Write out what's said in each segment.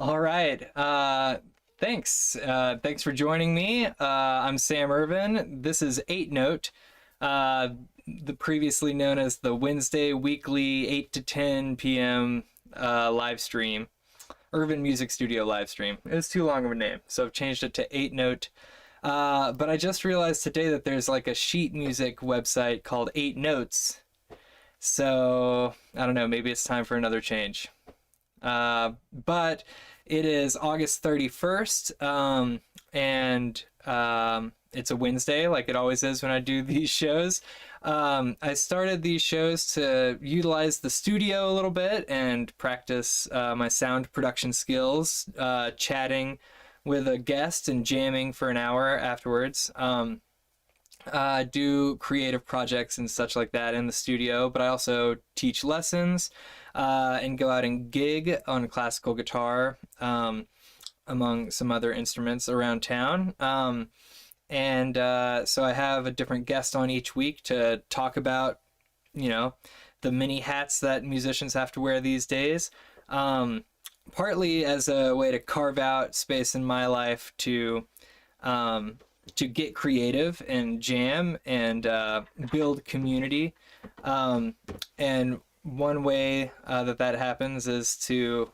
All right. Thanks. Thanks for joining me. I'm Sam Irvin. This is 8 Note, the previously known as the Wednesday weekly 8 to 10 p.m. Live stream, Urban Music Studio live stream. It was too long of a name, so I've changed it to 8 Note. But I just realized today that there's like a sheet music website called 8 Notes. So I don't know, maybe it's time for another change. But it is August 31st, and it's a Wednesday, like it always is when I do these shows. I started these shows to utilize the studio a little bit and practice my sound production skills, chatting with a guest and jamming for an hour afterwards. Do creative projects and such like that in the studio, but I also teach lessons and go out and gig on classical guitar, among some other instruments around town. So I have a different guest on each week to talk about, the many hats that musicians have to wear these days. Partly as a way to carve out space in my life to get creative and jam and build community. And one way that happens is to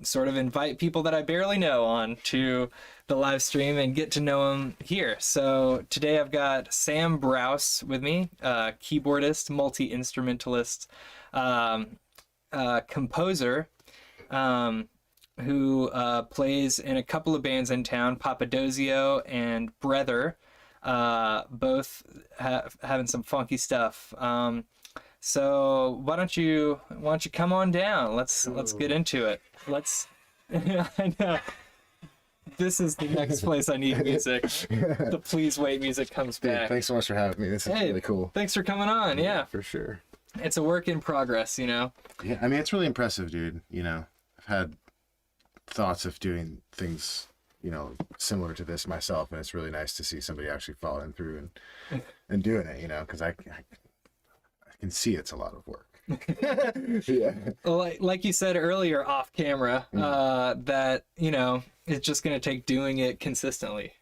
sort of invite people that I barely know on to the live stream and get to know them here. So today I've got Sam Brouse with me, keyboardist, multi-instrumentalist, composer, who plays in a couple of bands in town, Papadozio and Brother, both having some funky stuff. So why don't you come on down? Let's get into it. I know. This is the next place I need music. The Please Wait music comes back. Thanks so much for having me. This is really cool. Thanks for coming on. Yeah, for sure. It's a work in progress, Yeah, I mean, it's really impressive, dude. I've had thoughts of doing things, similar to this myself, and it's really nice to see somebody actually following through and doing it, because I can see it's a lot of work. Yeah. Like you said earlier off camera, that, it's just going to take doing it consistently,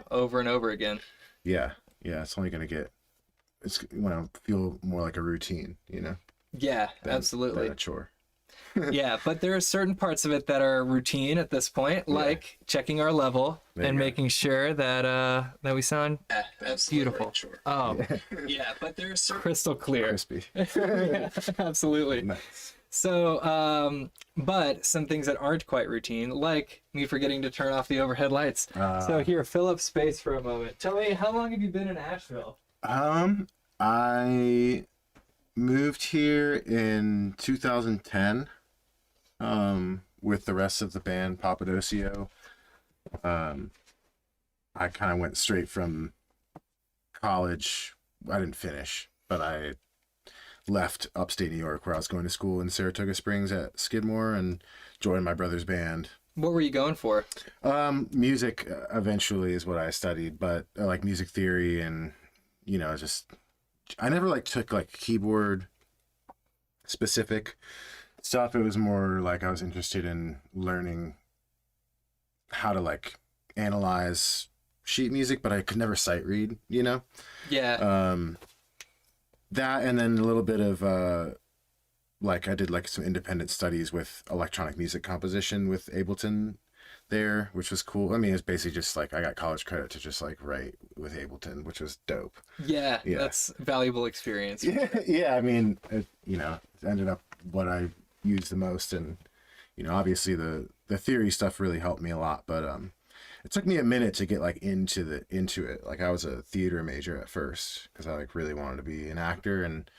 over and over again. Yeah. It's only going to feel more like a routine, Yeah, absolutely. Than a chore. Yeah, but there are certain parts of it that are routine at this point, like checking our level and making sure that we sound beautiful. Sure. Yeah, but there are certain crystal clear. Crispy. Yeah, absolutely. Nice. So, but some things that aren't quite routine, like me forgetting to turn off the overhead lights. So here, fill up space for a moment. Tell me, how long have you been in Asheville? I moved here in 2010. With the rest of the band, Papadozio. I kind of went straight from college. I didn't finish, but I left upstate New York, where I was going to school in Saratoga Springs at Skidmore, and joined my brother's band. What were you going for? Music eventually is what I studied, but like music theory and, I never took keyboard specific stuff. It was more like I was interested in learning how to analyze sheet music, but I could never sight read, Yeah. That, and then a little bit of I did some independent studies with electronic music composition with Ableton there, which was cool. I mean, it's basically just I got college credit to just write with Ableton, which was dope. Yeah. That's valuable experience. Yeah. I mean, it ended up what I used the most, and obviously the theory stuff really helped me a lot, but it took me a minute to get into it. I was a theater major at first because I really wanted to be an actor and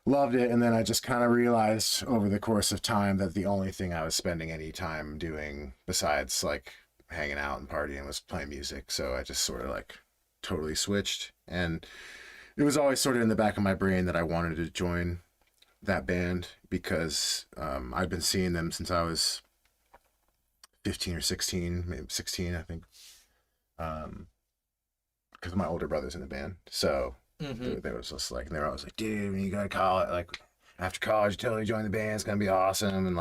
loved it, and then I just kind of realized over the course of time that the only thing I was spending any time doing besides hanging out and partying was playing music. So I just sort of totally switched, and it was always sort of in the back of my brain that I wanted to join that band because I've been seeing them since I was 15 or 16, maybe 16, I think, because my older brother's in the band. So they was just and they were always dude, when you go to college, after college, totally join the band, it's gonna be awesome. And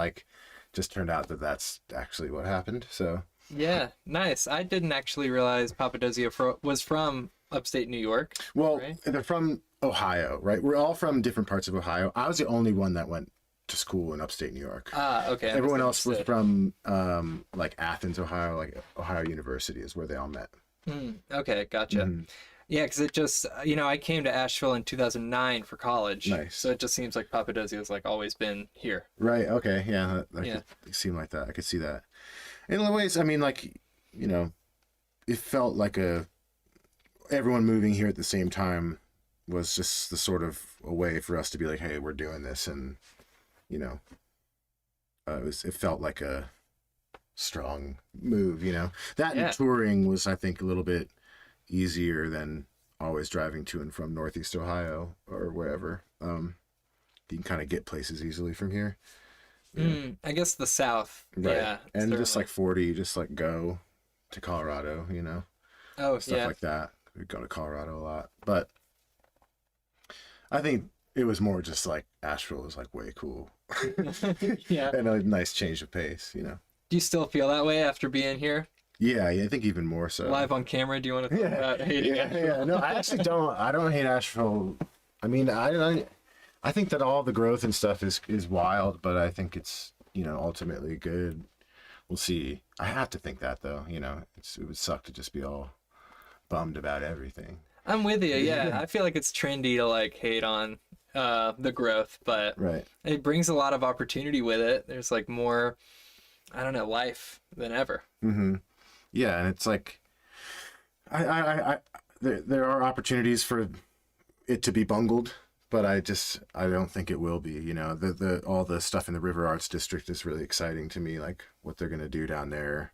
just turned out that that's actually what happened. So Yeah, nice. I didn't actually realize Papadosia was from upstate New York, well, right? they're from Ohio, right? We're all from different parts of Ohio. I was the only one that went to school in upstate New York. Ah, okay. I Everyone else was misunderstood. from like Athens, Ohio, like Ohio University is where they all met. Okay, gotcha. Mhm. Yeah, because it just, I came to Asheville in 2009 for college. Nice. So it just seems like Papadosia has like always been here. Right. Okay. Yeah. That Yeah. could seem like that. I could see that. In a lot of ways, I mean, like, you know, it felt like everyone moving here at the same time was just the sort of a way for us to be like, hey, we're doing this, and you know, it felt like a strong move. That Yeah. and touring was, I think, a little bit easier than always driving to and from Northeast Ohio or wherever. You can kind of get places easily from here. I guess the South. Right. Yeah. And just certainly. like 40, you just like go to Colorado, Oh, stuff yeah. like that. We go to Colorado a lot. But I think it was more just like Asheville was like way cool. Yeah. And a nice change of pace. Do you still feel that way after being here? Yeah, I think even more so. Live on camera? Do you want to talk about hating Yeah, Asheville? yeah. No, I actually don't. I don't hate Asheville. I mean, I think that all the growth and stuff is wild, but I think it's ultimately good. We'll see. I have to think that though. It would suck to just be all bummed about everything. I'm with you. Yeah. I feel like it's trendy to like hate on the growth, but Right. it brings a lot of opportunity with it. There's like more, I don't know, life than ever. Mm-hmm. Yeah, and it's like, there are opportunities for it to be bungled, but I don't think it will be. The all the stuff in the River Arts District is really exciting to me, like what they're gonna do down there,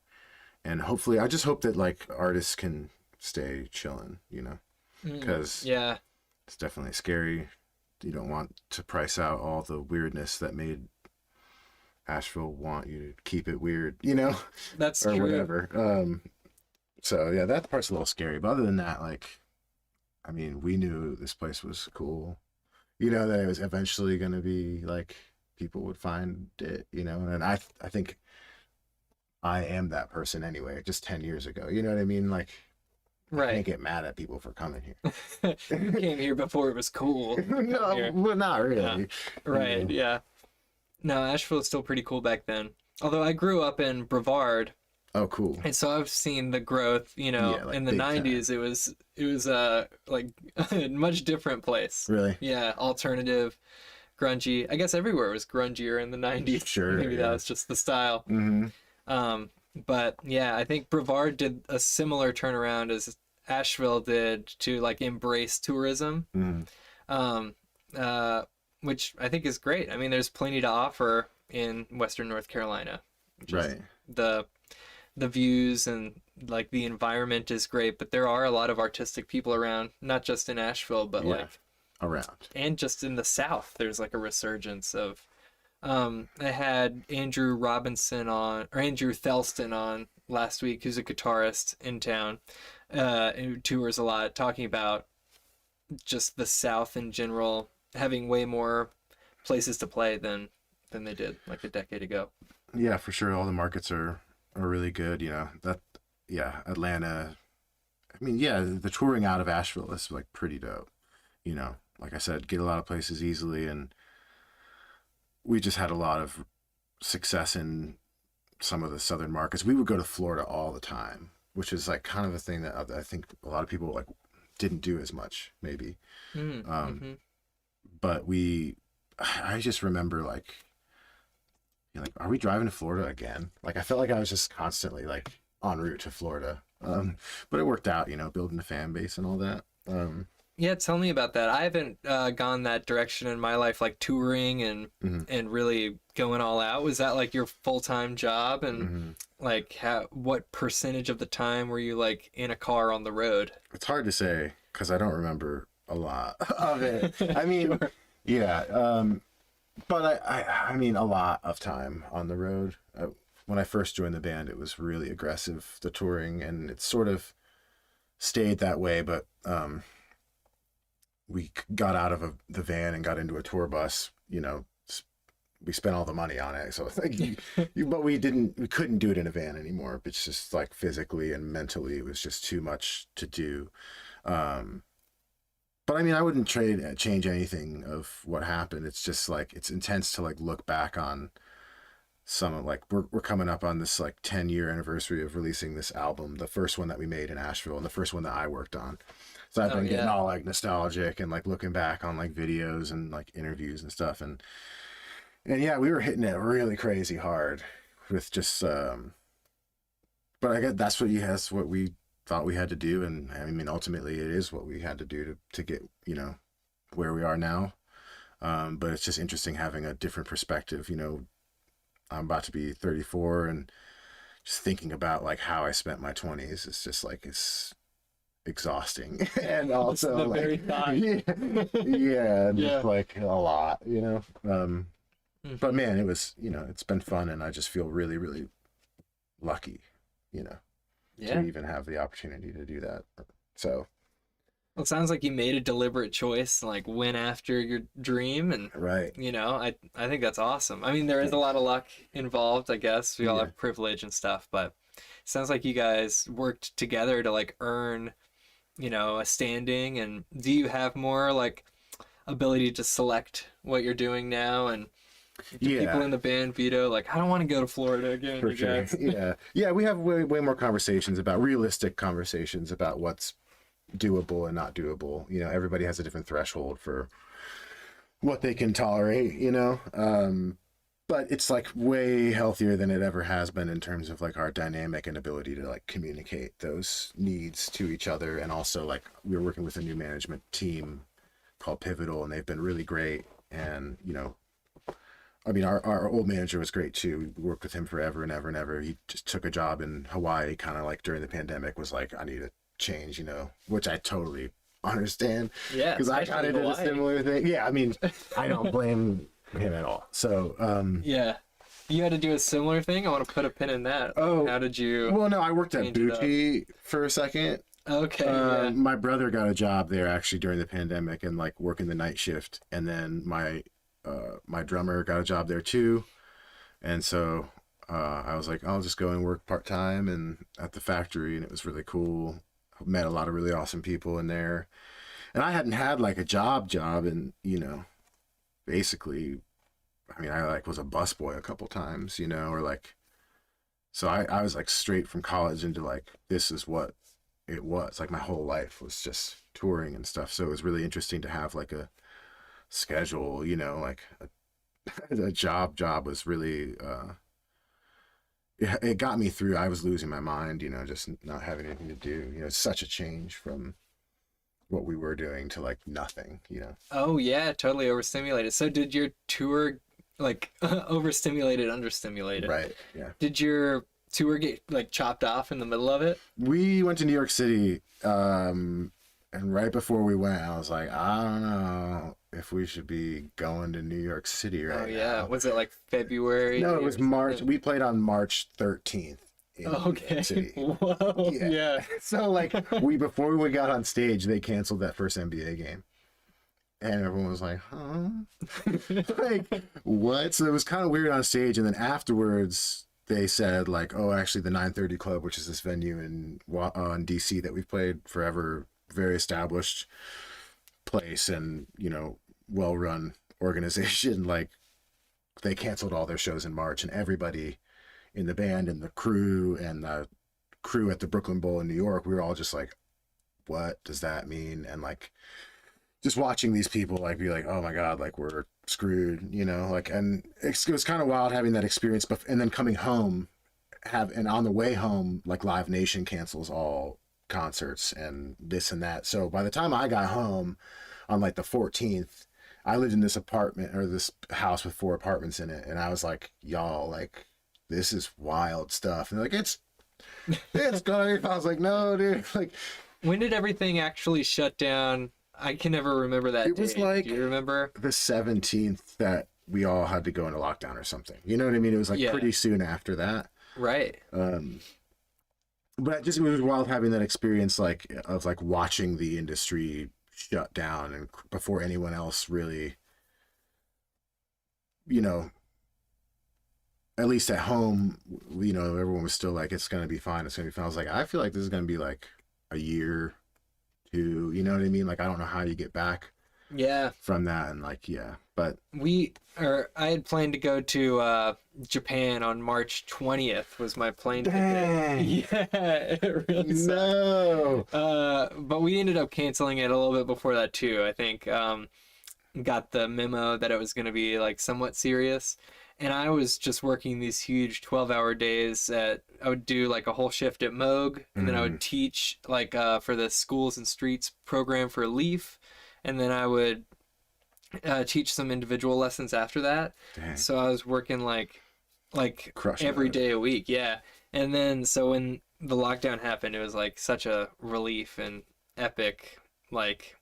and hopefully, I just hope that like artists can stay chilling, because Yeah. it's definitely scary. You don't want to price out all the weirdness that made Asheville want you to keep it weird, That's or true. whatever. So yeah, that part's a little scary. But other than that, like, I mean, we knew this place was cool. That it was eventually going to be like people would find it. And I think I am that person anyway. Just 10 years ago, you know what I mean? Like, I Right. can't get mad at people for coming here. You came here before it was cool. No, Here. well, not really. Right. Yeah. No, Asheville was still pretty cool back then. Although I grew up in Brevard, Oh, cool. and so I've seen the growth. Yeah, like in the big time. '90s, it was like a much different place. Really? Yeah, alternative, grungy. I guess everywhere was grungier in the '90s. Sure, Maybe yeah. that was just the style. Mm-hmm. But yeah, I think Brevard did a similar turnaround as Asheville did to like embrace tourism. Mm-hmm. Um, which I think is great. I mean, there's plenty to offer in Western North Carolina. Just Right. the views and like the environment is great, but there are a lot of artistic people around, not just in Asheville, but Yeah. like Around. and just in the South. There's like a resurgence of I had Andrew Robinson on or Andrew Thelston on last week, who's a guitarist in town, who tours a lot, talking about just the South in general having way more places to play than they did like a decade ago. Yeah, for sure. All the markets are really good. Yeah, Atlanta. I mean, yeah, the touring out of Asheville is like pretty dope. Like I said, get a lot of places easily, and we just had a lot of success in some of the southern markets. We would go to Florida all the time, which is like kind of a thing that I think a lot of people like didn't do as much, maybe. Mm-hmm. But I just remember like, are we driving to Florida again? Like, I felt like I was just constantly like en route to Florida. But it worked out, building a fan base and all that. Yeah, tell me about that. I haven't gone that direction in my life, like touring Mhm. and really going all out. Was that like your full-time job? And Mhm. like what percentage of the time were you like in a car on the road? It's hard to say because I don't remember a lot of it. I mean, Sure. yeah. But I mean, a lot of time on the road. When I first joined the band, it was really aggressive, the touring, and it sort of stayed that way. But we got out of the van and got into a tour bus, we spent all the money on it. So it's like, but we couldn't do it in a van anymore. It's just like physically and mentally, it was just too much to do. Um, but I mean, I wouldn't change anything of what happened. It's just like, it's intense to like look back on some of like, we're coming up on this like 10-year anniversary of releasing this album, the first one that we made in Asheville and the first one that I worked on. So I've been getting all like nostalgic and like looking back on like videos and like interviews and stuff. And yeah, we were hitting it really crazy hard with just, but I guess that's what we thought we had to do. And I mean, ultimately it is what we had to do to get, you know, where we are now. But it's just interesting having a different perspective. You know, I'm about to be 34 and just thinking about like how I spent my 20s. It's just like, it's exhausting. And also the like, very thought. yeah, just like a lot, you know? But man, it was, you know, it's been fun and I just feel really, really lucky, you know, to even have the opportunity to do that. So well, it sounds like you made a deliberate choice, like went after your dream, and right. you know, I think that's awesome. I mean, there is a lot of luck involved, I guess. We all have privilege and stuff, but it sounds like you guys worked together to like earn, you know, a standing. And do you have more like ability to select what you're doing now? And do people in the band veto like, I don't want to go to Florida again, For you sure. guys? Yeah, we have way more conversations about realistic conversations about what's doable and not doable. You know, everybody has a different threshold for what they can tolerate, you know. But it's like way healthier than it ever has been in terms of like our dynamic and ability to like communicate those needs to each other. And also like we're working with a new management team called Pivotal, and they've been really great. And you know, I mean, our old manager was great too. We worked with him forever and ever and ever. He just took a job in Hawaii, kind of like during the pandemic, was like, I need a change, you know, which I totally understand. Yeah, because I kind of did a similar thing. Yeah, I mean, I don't blame him at all. So, yeah, you had to do a similar thing. I want to put a pin in that. Oh, how did you? Well, no, I worked at Bucci for a second. Okay. My brother got a job there actually during the pandemic and like working the night shift, and then my drummer got a job there too, and so I was like, I'll just go and work part-time and at the factory, and it was really cool. Met a lot of really awesome people in there, and I hadn't had like a job and you know, basically, I mean, I like was a busboy a couple times, you know, or like, so I was like straight from college into like, this is what it was. Like my whole life was just touring and stuff, so it was really interesting to have like a schedule, you know, like a job was really it got me through. I was losing my mind, you know, just not having anything to do, you know. It's such a change from what we were doing to like nothing, you know. Oh yeah, totally overstimulated. So did your tour like overstimulated, understimulated? Right. Yeah. Did your tour get like chopped off in the middle of it? We went to New York City, and right before we went, I was like, I don't know if we should be going to New York City right now. Oh yeah. Was it like February? No, it was March. We played on March 13th. In New York City. Whoa. Yeah. So like before we got on stage, they canceled that first NBA game. And everyone was like, huh? Like, what? So it was kind of weird on stage. And then afterwards, they said, like, oh, actually, the 930 Club, which is this venue in DC that we've played forever, very established place and, you know, well-run organization. Like, they canceled all their shows in March, and everybody in the band and the crew at the Brooklyn Bowl in New York, we were all just like, what does that mean? And like, just watching these people like be like, oh my God, like we're screwed, you know, like, and it was kind of wild having that experience, but, and then coming home and on the way home, like Live Nation cancels all concerts and this and that. So by the time I got home on like the 14th, I lived in this apartment or this house with 4 apartments in it. And I was like, y'all, like, this is wild stuff. And they're like, it's going. I was like, no, dude. Like, when did everything actually shut down? I can never remember that. It was date. like, do you remember? The 17th that we all had to go into lockdown or something. You know what I mean? It was like pretty soon after that. Right. But it was wild having that experience, like, of like watching the industry shut down and before anyone else really, you know, at least at home, you know, everyone was still like, it's gonna be fine, it's gonna be fine. I was like, I feel like this is gonna be like a year, two, you know what I mean? Like, I don't know how you get back Yeah. from that, and like, yeah, but I had planned to go to Japan on March 20th was my plane dang, ticket. Yeah, it really sucked. no, But we ended up canceling it a little bit before that too. I think got the memo that it was going to be like somewhat serious. And I was just working these huge 12-hour days I would do like a whole shift at Moog, and then I would teach like for the Schools and Streets program for Leaf, and then I would teach some individual lessons after that. dang, So I was working like crushing every it. day a week, yeah. And then so when the lockdown happened, it was like such a relief and epic like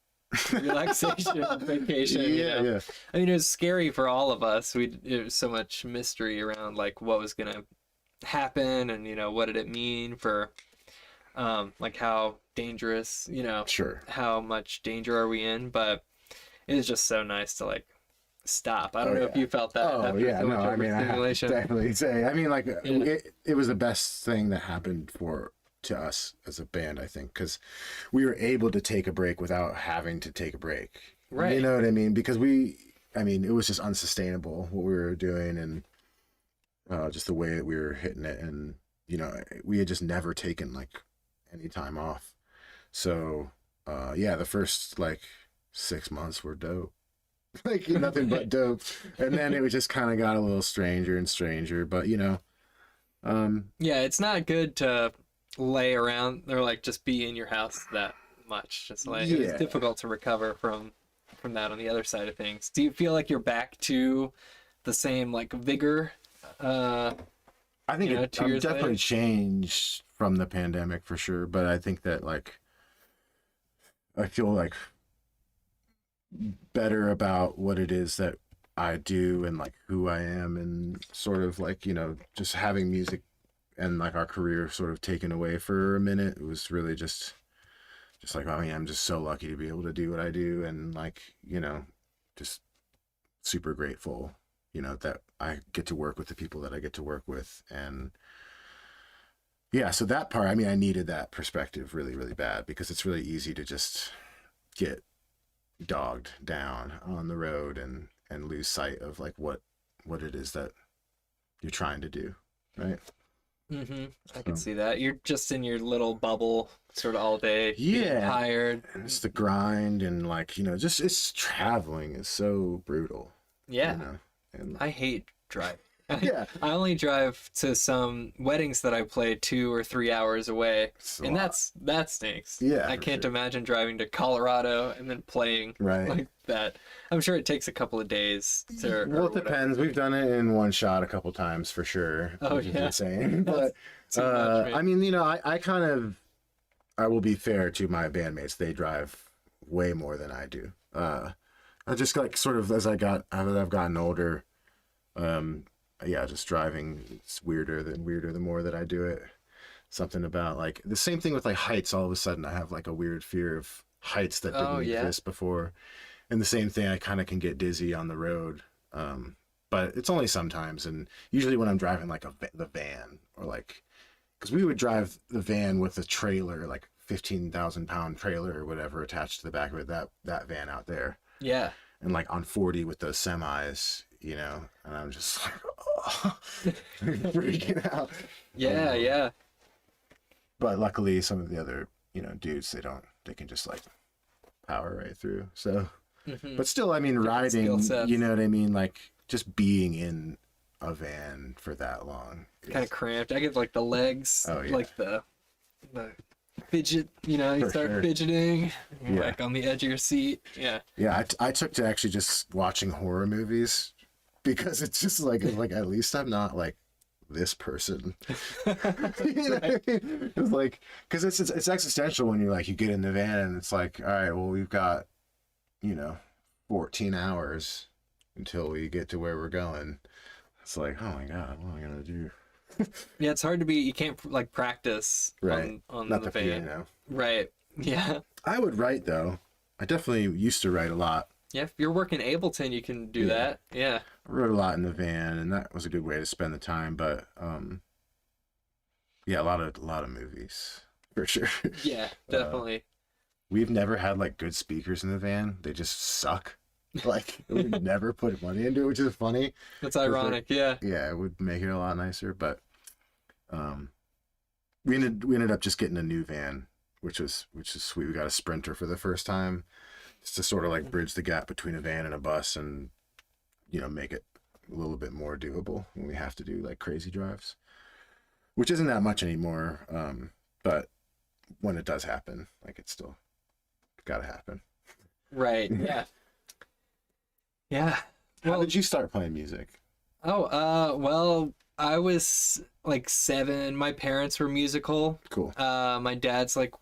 relaxation vacation. You Yeah, know? yeah, I mean, it was scary for all of us. It was so much mystery around like what was gonna happen, and you know what did it mean for like how dangerous, you know, sure. how much danger are we in? But it was just so nice to like stop. I don't Oh, know if yeah. you felt that. Oh after yeah, so no, much I mean, I have to overstimulation. definitely say, I mean, like, Yeah. it was the best thing that happened to us as a band, I think, because we were able to take a break without having to take a break. Right. You know what I mean? Because I mean, it was just unsustainable what we were doing, and just the way that we were hitting it, and you know, we had just never taken like any time off. So, yeah, the first like 6 months were dope. Like nothing but dope. And then it was just kind of got a little stranger and stranger, but you know, Yeah, it's not good to lay around or like just be in your house that much. Just like Yeah. it's difficult to recover from that on the other side of things. Do you feel like you're back to the same like vigor? I think You know, it 2 I'm years definitely later? changed from the pandemic for sure, but I think that like I feel like better about what it is that I do and like who I am, and sort of like, you know, just having music and like our career sort of taken away for a minute. It was really just like, I mean, I'm just so lucky to be able to do what I do, and like, you know, just super grateful, you know, that I get to work with the people that I get to work with. And yeah, so that part, I mean, I needed that perspective really, really bad, because it's really easy to just get dogged down on the road and lose sight of like what it is that you're trying to do, right? Mm-hmm. I can So, see that. You're just in your little bubble sort of all day, being yeah, tired. and it's the grind, and like, you know, just it's traveling is so brutal, Yeah. you know, and I hate driving. yeah, I only drive to some weddings that I play 2 or 3 hours away, it's a and lot. that stinks. Yeah, I for can't sure. imagine driving to Colorado and then playing Right. like that. I'm sure it takes a couple of days to. or Well, it whatever. depends. We've done it in one shot a couple times for sure. Oh, which is yeah. insane. But Too much, man. I mean, you know, I kind of, I will be fair to my bandmates. They drive way more than I do. I just like sort of as I've gotten older, yeah, just driving, it's weirder the more that I do it. Something about like the same thing with like heights. All of a sudden, I have like a weird fear of heights that didn't Oh, yeah. exist before. And the same thing, I kind of can get dizzy on the road. But it's only sometimes, and usually when I'm driving like the van, or like, because we would drive the van with a trailer, like 15,000-pound trailer or whatever attached to the back of it, that van out there, Yeah. and like on 40 with those semis, you know, and I'm just like, oh, freaking out. Yeah, yeah. But luckily, some of the other, you know, dudes, they can just like power right through. So, Mhm. but still, I mean, Different skill riding, sets. you know what I mean? Like just being in a van for that long. Kind of cramped. I get like the legs, Oh, yeah. like the fidget. You know, you For start sure. fidgeting, you're Yeah. like on the edge of your seat. Yeah. Yeah, I took to actually just watching horror movies, because it's just like at least I'm not like this person. You know what I mean? It's like, because it's existential when you get in the van and it's like, all right, well, we've got, you know, 14 hours until we get to where we're going. It's like, oh my God, what am I gonna do? Yeah, it's hard to be. You can't like practice Right. on Not the the van. piano. Right. Yeah. I would write though. I definitely used to write a lot. Yeah, if you're working Ableton, you can do Yeah. that. Yeah. I wrote a lot in the van, and that was a good way to spend the time. But yeah, a lot of movies for sure. Yeah, Uh, definitely. we've never had like good speakers in the van. They just suck. Like we never put money into it, which is funny That's because ironic. Yeah. yeah, it would make it a lot nicer. But um, we ended up just getting a new van, which is sweet. We got a Sprinter for the first time, just to sort of like bridge the gap between a van and a bus, and make it a little bit more doable when we have to do like crazy drives, which isn't that much anymore. But when it does happen, like it's still got to happen. Right. Yeah. Yeah. How Well, did you start playing music? well, I was like 7. My parents were musical. Cool. My dad's like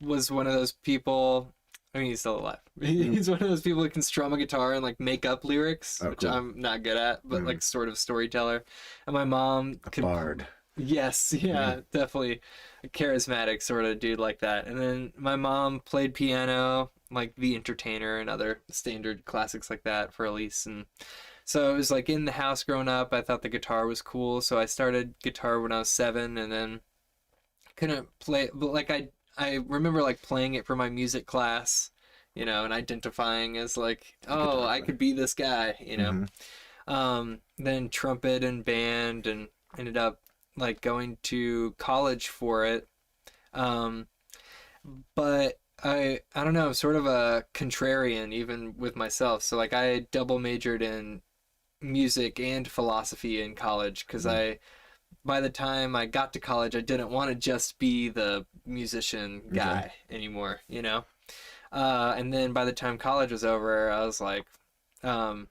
was one of those people. I mean, he's still alive. He's one of those people who can strum a guitar and like make up lyrics, Oh, which cool. I'm not good at, but Mhm. like sort of storyteller. And my mom A could. bard. Yes, yeah, definitely a charismatic sort of dude like that. And then my mom played piano, like The Entertainer and other standard classics like that for Elise. And so it was like in the house growing up, I thought the guitar was cool. So I started guitar when I was 7 and then couldn't play, but like I remember like playing it for my music class, and identifying as like, oh, Guitar I player. could be this guy. Hmm. Then trumpet and band, and ended up like going to college for it. Um, but I don't know, I'm sort of a contrarian even with myself. So like I double majored in music and philosophy in college because Hmm. by the time I got to college, I didn't want to just be the musician Okay. guy anymore. And then by the time college was over, I was like, um,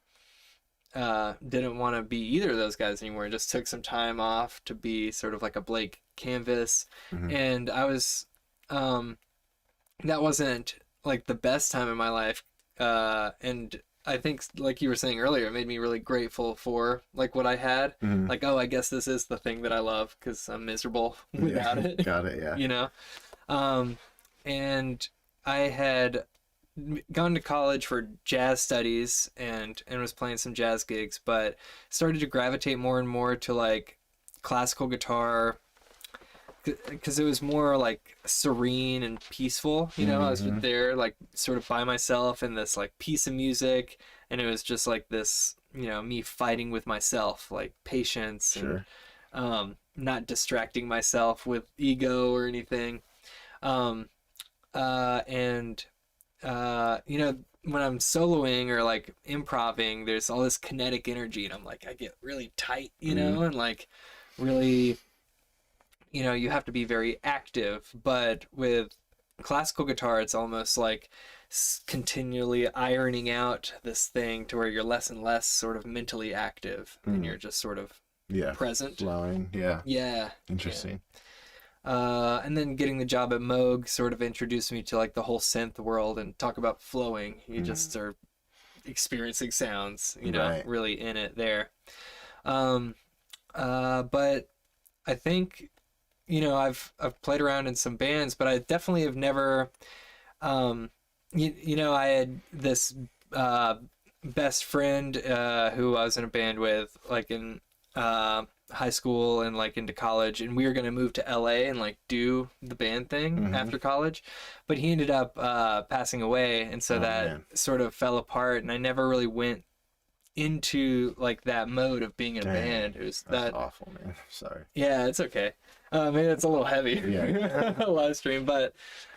didn't want to be either of those guys anymore. Just took some time off to be sort of like a blank canvas. Hmm. And um, that wasn't like the best time in my life. And I think, like you were saying earlier, it made me really grateful for like what I had. Hmm. Like, oh, I guess this is the thing that I love because I'm miserable without Yeah. it, Got it. Yeah. you know? Um, and I had gone to college for jazz studies and was playing some jazz gigs, but started to gravitate more and more to like classical guitar because it was more like serene and peaceful. I was Hmm. there like sort of by myself in this like piece of music, and it was just like this, me fighting with myself, like patience and Sure. not distracting myself with ego or anything. Um, and when I'm soloing or like improving, there's all this kinetic energy, and I'm like, I get really tight, Hmm. and like really, you have to be very active. But with classical guitar, it's almost like continually ironing out this thing to where you're less and less sort of mentally active, and Hmm. you're just sort of Yeah. present. Flowing. Yeah. Yeah, yeah. Interesting. And then getting the job at Moog sort of introduced me to like the whole synth world, and talk about flowing. You Hmm. just are experiencing sounds, Right. really in it there. Um, but I think, I've played around in some bands, but I definitely have never, um, I had this uh, best friend who I was in a band with, like in high school and like into college, and we were gonna move to LA and like do the band thing Hmm. after college, but he ended up passing away, and so Oh that man, sort of fell apart, and I never really went into like that mode of being in a dang, band. It was that's that. awful, man. Sorry. Yeah, it's okay. Maybe it's a little heavy Yeah. live stream, but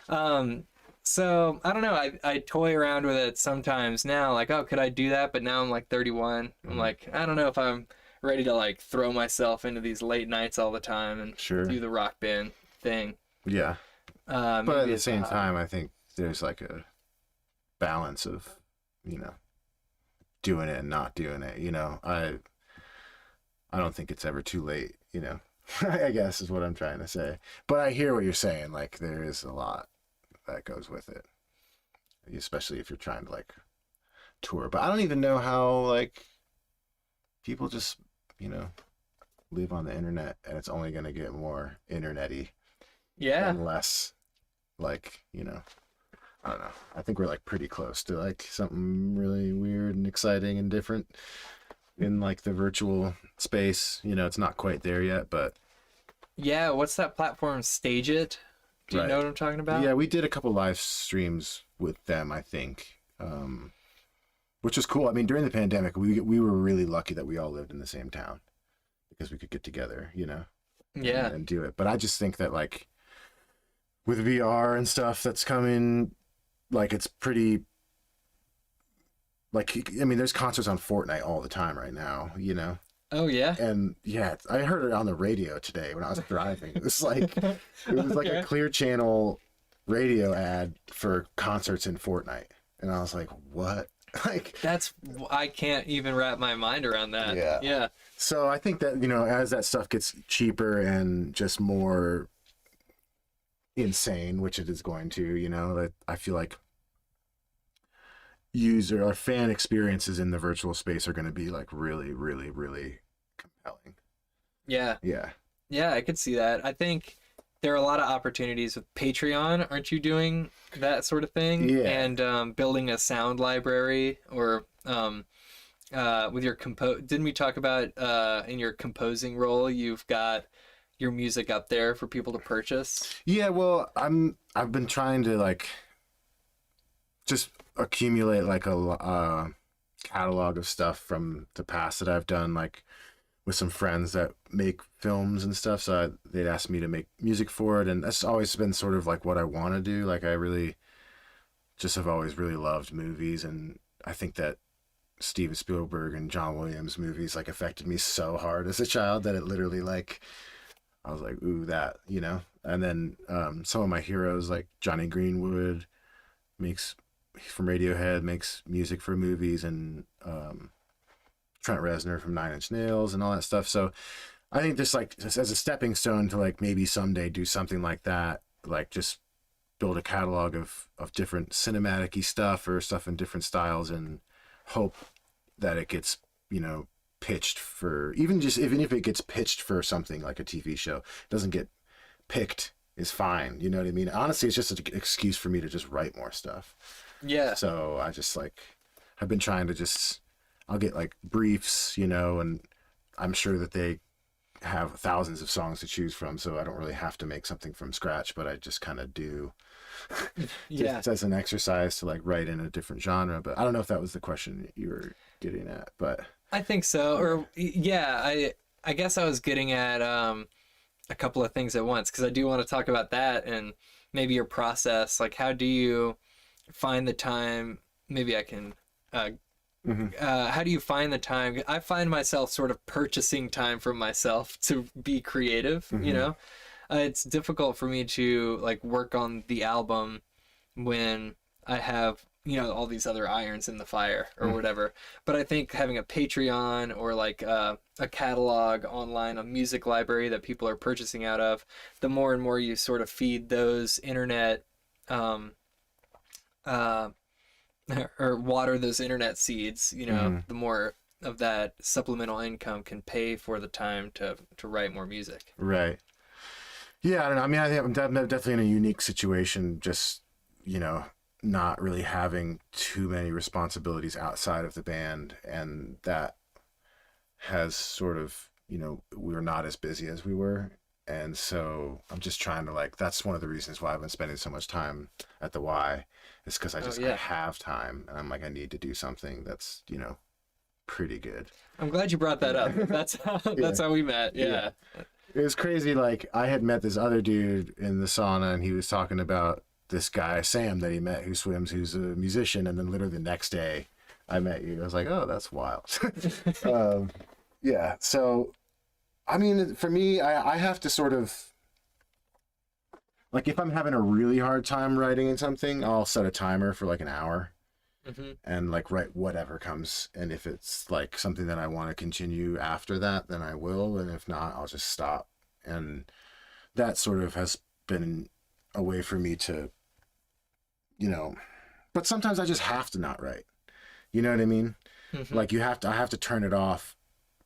um, so I don't know. I toy around with it sometimes now, like, oh, could I do that? But now I'm like 31. I'm Mhm. like, I don't know if I'm ready to like throw myself into these late nights all the time and Sure. do the rock band thing. Yeah, but at Maybe the it's a same hobby. time, I think there's like a balance of, you know, doing it and not doing it. I don't think it's ever too late. I guess is what I'm trying to say. But I hear what you're saying. Like there is a lot that goes with it, especially if you're trying to like tour. But I don't even know how like people just you know live on the internet, and it's only gonna get more internety Yeah. and less like I don't know. I think we're like pretty close to like something really weird and exciting and different in like the virtual space. You know, it's not quite there yet, but Yeah, what's that platform? Stage It? Do you right. know what I'm talking about? Yeah, we did a couple live streams with them, I think, which was cool. I mean, during the pandemic, we were really lucky that we all lived in the same town because we could get together, you know, Yeah. and do it. But I just think that like with VR and stuff that's coming, like it's pretty like I mean, there's concerts on Fortnite all the time right now, you know. Oh yeah. And yeah, I heard it on the radio today when I was driving. It was like a Okay. Clear Channel radio ad for concerts in Fortnite, and I was like, "What?" Like, That's I can't even wrap my mind around that. yeah. Yeah. So I think that, you know, as that stuff gets cheaper and just more insane, which it is going to, you know, that I feel like user or fan experiences in the virtual space are going to be like really, really, really compelling. Yeah. Yeah. Yeah, I could see that. I think there are a lot of opportunities with Patreon. Aren't you doing that sort of thing? Yeah. And building a sound library or with your didn't we talk about in your composing role, you've got your music up there for people to purchase? Yeah, well, I've been trying to like just accumulate like a catalog of stuff from the past that I've done, like with some friends that make films and stuff. So they'd ask me to make music for it, and that's always been sort of like what I want to do. Like I really just have always really loved movies, and I think that Steven Spielberg and John Williams movies like affected me so hard as a child that it literally like I was like, ooh, that, you know. And then some of my heroes like Johnny Greenwood makes from Radiohead, makes music for movies, and Trent Reznor from Nine Inch Nails and all that stuff. So I think just as a stepping stone to like maybe someday do something like that, like just build a catalog of different cinematic-y stuff or stuff in different styles, and hope that it gets, you know, pitched for even if it gets pitched for something like a TV show, doesn't get picked is fine. You know what I mean? Honestly, it's just an excuse for me to just write more stuff. Yeah. So I just like I've been trying to just I'll get like briefs, you know, and I'm sure that they have thousands of songs to choose from, so I don't really have to make something from scratch, but I just kind of do Yeah. just as an exercise to like write in a different genre. But I don't know if that was the question you were getting at, but I think so. Or yeah, I guess I was getting at a couple of things at once because I do want to talk about that and maybe your process. Like, how do you find the time? Maybe I can. How do you find the time? I find myself sort of purchasing time from myself to be creative. You know, it's difficult for me to like work on the album when I have, you know, all these other irons in the fire or whatever. But I think having a Patreon or like a catalog online, a music library that people are purchasing out of, the more and more you sort of feed those internet uh, or water those internet seeds, you know, the more of that supplemental income can pay for the time to write more music. right. Yeah, I don't know. I mean, I think I'm definitely in a unique situation, just, you know, not really having too many responsibilities outside of the band. And that has sort of, you know, we're not as busy as we were. And so I'm just trying to like, that's one of the reasons why I've been spending so much time at the Y, is because I Yeah. have time. And I'm like, I need to do something that's, you know, pretty good. I'm glad you brought that up. That's how we met. Yeah. It was crazy. Like I had met this other dude in the sauna, and he was talking about this guy Sam that he met who swims, who's a musician, and then literally the next day, I met you. I was like, oh, that's wild. Yeah. So, I mean, for me, I have to sort of like if I'm having a really hard time writing in something, I'll set a timer for like an hour. And like write whatever comes, and if it's like something that I want to continue after that, then I will, and if not, I'll just stop. And that sort of has been a way for me to, you know, but sometimes I just have to not write, you know what I mean? Like I have to turn it off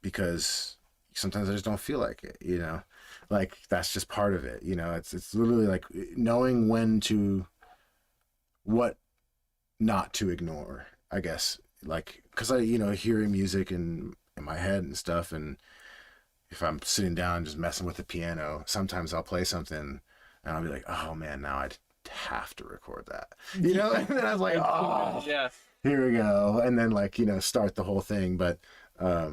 because sometimes I just don't feel like it, you know, like that's just part of it, you know. It's literally like knowing when to what not to ignore, I guess. Like, because I, hearing music in my head and stuff, and if I'm sitting down just messing with the piano, sometimes I'll play something and I'll be like, oh man, now I'd have to record that, and then I was like, oh, Yeah. here we go, and then like start the whole thing. But yeah,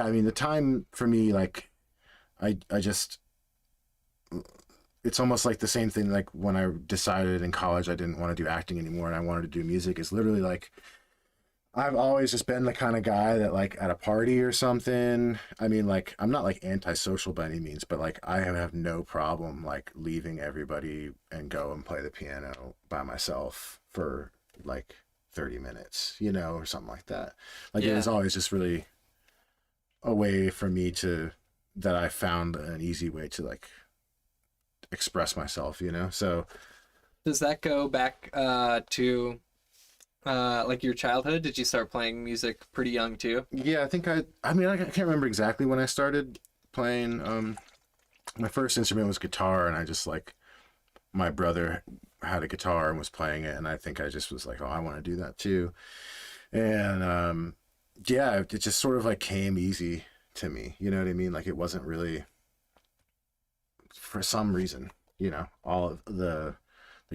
I mean, the time for me, like, I just, it's almost like the same thing like when I decided in college I didn't want to do acting anymore and I wanted to do music. Is literally like, I've always just been the kind of guy that, like, at a party or something, I mean, like, I'm not like antisocial by any means, but like I have no problem like leaving everybody and go and play the piano by myself for like 30 minutes, or something like that. Like, it was always just really a way for me that I found an easy way to like express myself, So Does that go back to like your childhood? Did you start playing music pretty young too? yeah, I think I mean, I can't remember exactly when I started playing. My first instrument was guitar, and I just like, my brother had a guitar and was playing it, and I think I just was like, oh, I want to do that too. And yeah, it just sort of like came easy to me, you know what I mean? Like, it wasn't really, for some reason, all of the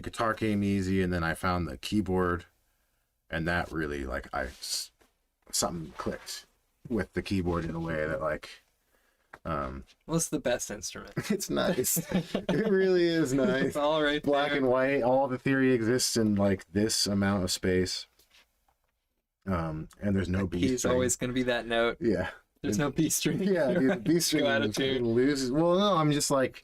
guitar came easy, and then I found the keyboard, and that really, like, something clicked with the keyboard in a way that, like, What's the best instrument? it's nice. It really is nice. It's all right Black there. and white, all the theory exists in like this amount of space. And there's no B He's string. always going to be that note. Yeah. There's no B string. Yeah, dude, the B string Go out of tune. loses. Well, no, I'm just like,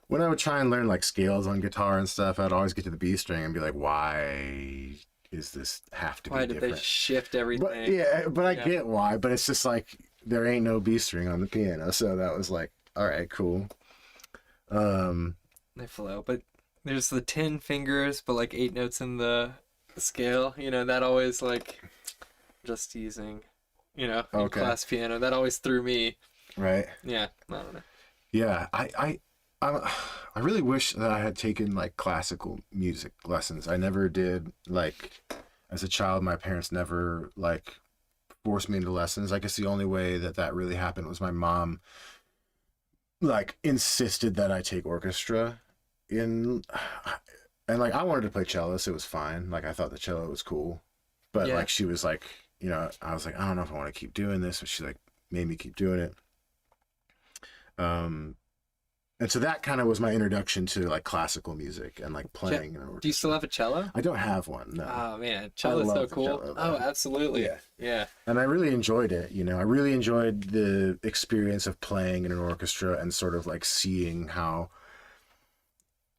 when I would try and learn like scales on guitar and stuff, I'd always get to the B string and be like, why is this have to Why be did different? they shift everything? But yeah, but I get why. But it's just like, there ain't no B string on the piano, so that was like, all right, cool. They flow, but there's the 10 fingers, but like 8 notes in the scale. That always, like, just using, in Okay. class piano. That always threw me. Right. Yeah, I don't know. Yeah, I really wish that I had taken like classical music lessons. I never did. Like, as a child, my parents never like forced me into lessons. I guess the only way that really happened was my mom like insisted that I take orchestra and like, I wanted to play cello, so it was fine. Like, I thought the cello was cool, but Yeah. like, she was like, I was like, I don't know if I want to keep doing this, but she like made me keep doing it. And so that kind of was my introduction to like classical music and like playing. Do you still have a cello? I don't have one, no. Oh man, cello's so love the cool. cello, Oh, though. absolutely. Yeah. Yeah. And I really enjoyed it. I really enjoyed the experience of playing in an orchestra and sort of like seeing how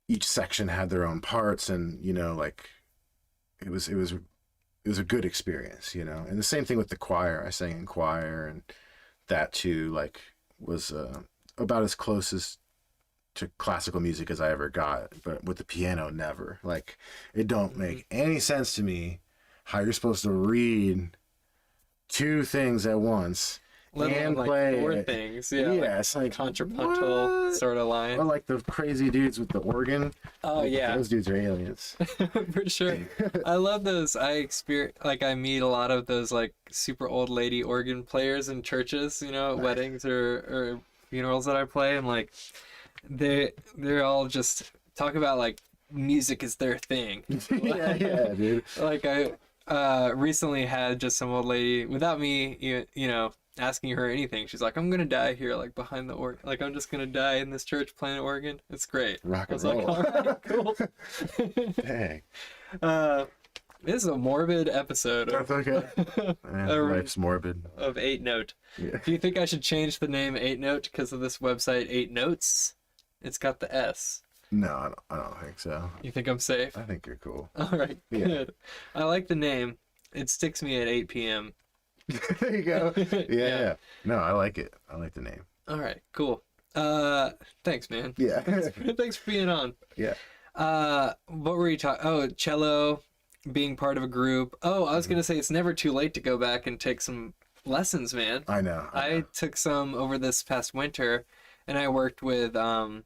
each section had their own parts, and like, it was a good experience, And the same thing with the choir. I sang in choir, and that too, like, was about as close as to classical music as I ever got, but with the piano, never. Like, it don't make any sense to me how you're supposed to read two things at once Let alone, and like, play 4 it. things. Yeah, Yeah, it's like contrapuntal what? sort of line. Or like the crazy dudes with the organ. Oh Like, yeah, those dudes are aliens. for sure. I love those. I meet a lot of those like super old lady organ players in churches, at Nice. weddings or funerals that I play, and like they're all just talk about like music is their thing. yeah, dude. Like, I recently had just some old lady without me, asking her anything. She's like, I'm gonna die here, like behind the organ. Like, I'm just gonna die in this church playing an organ. It's great. Rock I and was like, roll. all right, cool. Dang. This is a morbid episode That's okay. Life's morbid. of 8 Note. Yeah. Do you think I should change the name 8 Note because of this website 8 Notes? It's got the S. No, I don't think so. You think I'm safe? I think you're cool. All right, Yeah. good. I like the name. It sticks me at 8 p.m. There you go. Yeah, Yeah. yeah. No, I like it. I like the name. All right, cool. Thanks, man. Yeah. Thanks for being on. Yeah. What were you talking? Oh, cello, being part of a group. Oh, I was gonna say it's never too late to go back and take some lessons, man. I know. I took some over this past winter, and I worked with a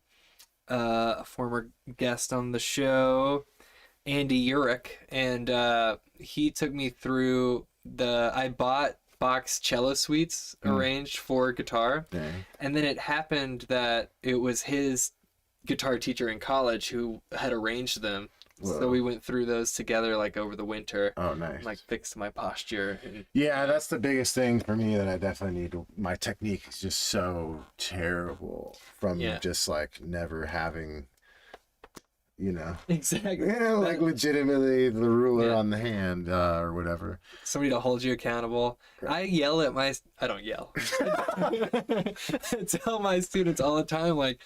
former guest on the show, Andy Urich, and he took me through I bought Bach's cello suites arranged for guitar, Dang. and then it happened that it was his guitar teacher in college who had arranged them. Whoa. So we went through those together like over the winter. Oh, nice. Like fixed my posture. And, Yeah, that's the biggest thing for me that I definitely need. My technique is just so terrible from just like never having, exactly. like legitimately the ruler on the hand or whatever. Somebody to hold you accountable. I yell at I don't yell. I tell my students all the time, like,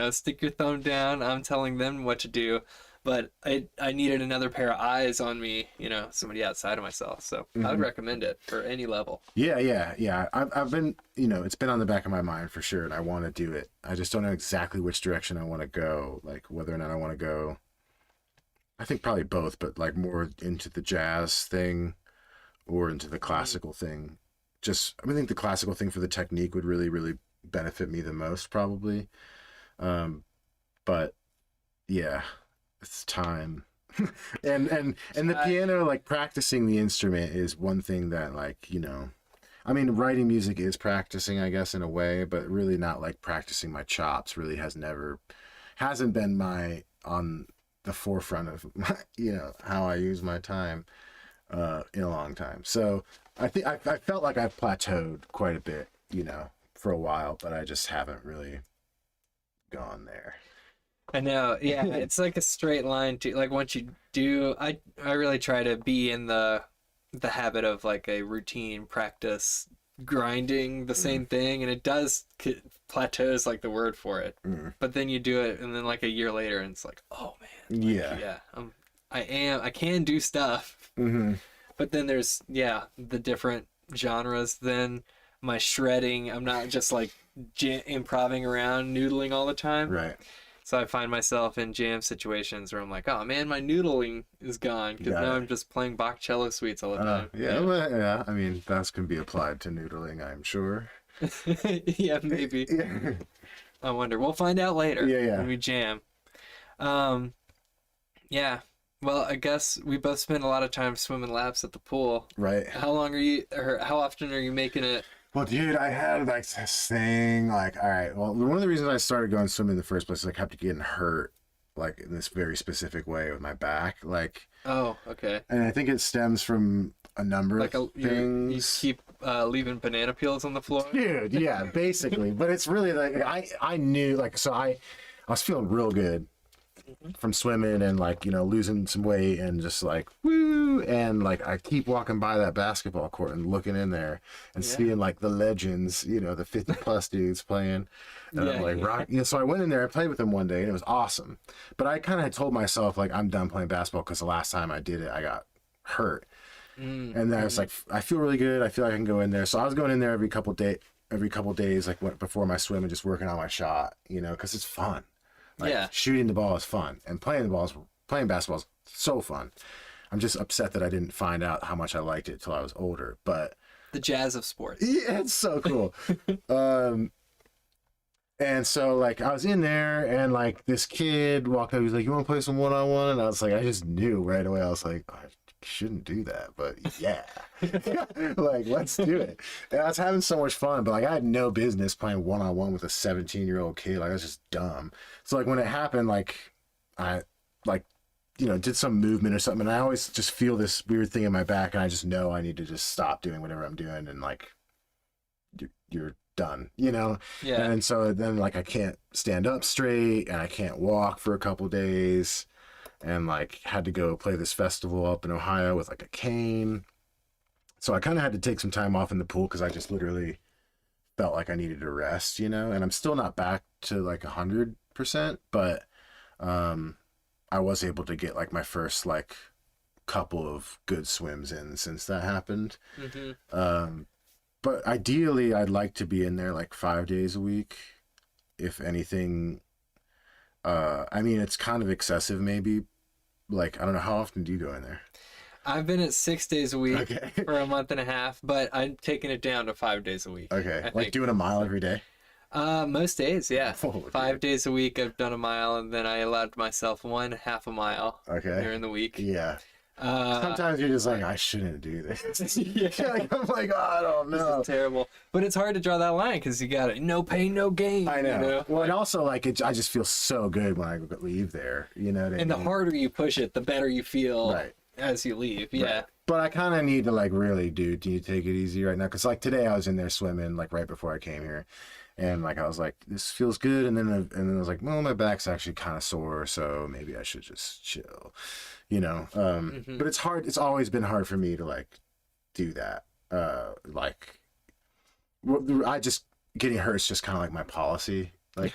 stick your thumb down. I'm telling them what to do. But I needed another pair of eyes on me, somebody outside of myself. So I would recommend it for any level. Yeah. I've been, it's been on the back of my mind for sure, and I want to do it. I just don't know exactly which direction I want to go, like whether or not I want to go. I think probably both, but like more into the jazz thing or into the classical thing. I think the classical thing for the technique would really, really benefit me the most, probably. But yeah. It's time. and the piano, like practicing the instrument is one thing that, like, I mean, writing music is practicing, I guess, in a way, but really not like practicing my chops really hasn't been on the forefront of my, how I use my time in a long time. So I think I felt like I've plateaued quite a bit, for a while, but I just haven't really gone there. I know, yeah, it's like a straight line to like once you do. I really try to be in the habit of like a routine practice, grinding the same thing, and it does plateaus like the word for it. But then you do it, and then like a year later, and it's like, oh man, I can do stuff. But then there's the different genres. Then my shredding, I'm not just like improvising around, noodling all the time. Right. So I find myself in jam situations where I'm like, oh man, my noodling is gone because now I'm just playing Bach cello suites all the time. Yeah. I mean, that can be applied to noodling, I'm sure. Yeah, maybe. Yeah. I wonder. We'll find out later. Yeah. When we jam. Yeah. Well, I guess we both spend a lot of time swimming laps at the pool. Right. How often are you making it? Well, dude, I had like this thing, like, all right, well, one of the reasons I started going swimming in the first place is I kept getting hurt, like in this very specific way with my back, like. Oh, okay. And I think it stems from a number of things. You keep leaving banana peels on the floor? Dude, yeah, basically. But it's really like, I knew, like, so I was feeling real good from swimming and like, losing some weight and just like, woo. And like, I keep walking by that basketball court and looking in there and seeing like the legends, the 50 plus dudes playing. And I'm like, rock. So I went in there, I played with them one day and it was awesome. But I kind of had told myself like, I'm done playing basketball because the last time I did it, I got hurt. And then I was like, I feel really good. I feel like I can go in there. So I was going in there every couple days, like before my swim and just working on my shot, because it's fun. Like, shooting the ball is fun, and playing basketball is so fun. I'm just upset that I didn't find out how much I liked it till I was older. But the jazz of sports. Yeah, it's so cool. And so like I was in there, and like this kid walked up. He was like, "You want to play some one-on-one?" And I was like, I just knew right away. I was like, I shouldn't do that, but yeah, like let's do it. And I was having so much fun, but like I had no business playing one-on-one with a 17-year-old kid. Like I was just dumb. So like when it happened, like I like did some movement or something, and I always just feel this weird thing in my back, and I just know I need to just stop doing whatever I'm doing, and like you're done, Yeah. And so then like I can't stand up straight, and I can't walk for a couple days. And like had to go play this festival up in Ohio with like a cane. So I kind of had to take some time off in the pool because I just literally felt like I needed to rest, and I'm still not back to like 100%, but I was able to get like my first like couple of good swims in since that happened. But ideally I'd like to be in there like 5 days a week, if anything. I mean, it's kind of excessive, maybe. Like, I don't know, how often do you go in there? I've been at 6 days a week for a month and a half, but I'm taking it down to 5 days a week. Okay, like doing a mile every day? Most days, yeah. Oh, 5 days a week I've done a mile, and then I allowed myself one half a mile Okay. during the week. Yeah. Uh, Sometimes you're just like, I shouldn't do this. yeah, Like, I'm like, oh, I don't this know. is terrible. But it's hard to draw that line because you got it. No pain, no gain. I know. You know? Well, and also like I just feel so good when I leave there. You know what I And the mean? harder you push it, the better you feel Right. as you leave. Yeah. Right. But I kind of need to like really do you take it easy right now? Because like today I was in there swimming like right before I came here, and like I was like this feels good, and then I was like, well, my back's actually kind of sore, so maybe I should just chill, you know. But it's hard. It's always been hard for me to like do that. Like I just getting hurt is just kind of like my policy. Like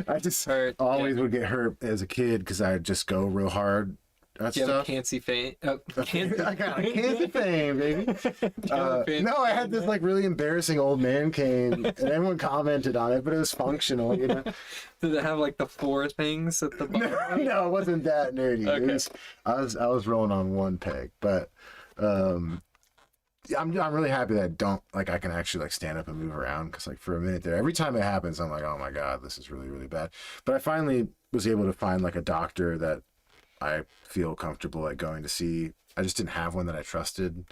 I just Hurt, always would get hurt as a kid because I'd just go real hard at Do you have stuff. a cancy faint? Oh, I got a cancer fame, baby. fancy No, I had this like really embarrassing old man cane, and everyone commented on it, but it was functional, you know. Did it have like the four things at the bottom? No, it wasn't that nerdy. Okay. I was rolling on one peg, but I'm really happy that I can actually like stand up and move around, because like for a minute there, every time it happens, I'm like, oh my god, this is really really bad. But I finally was able to find like a doctor that I feel comfortable like going to see. I just didn't have one that I trusted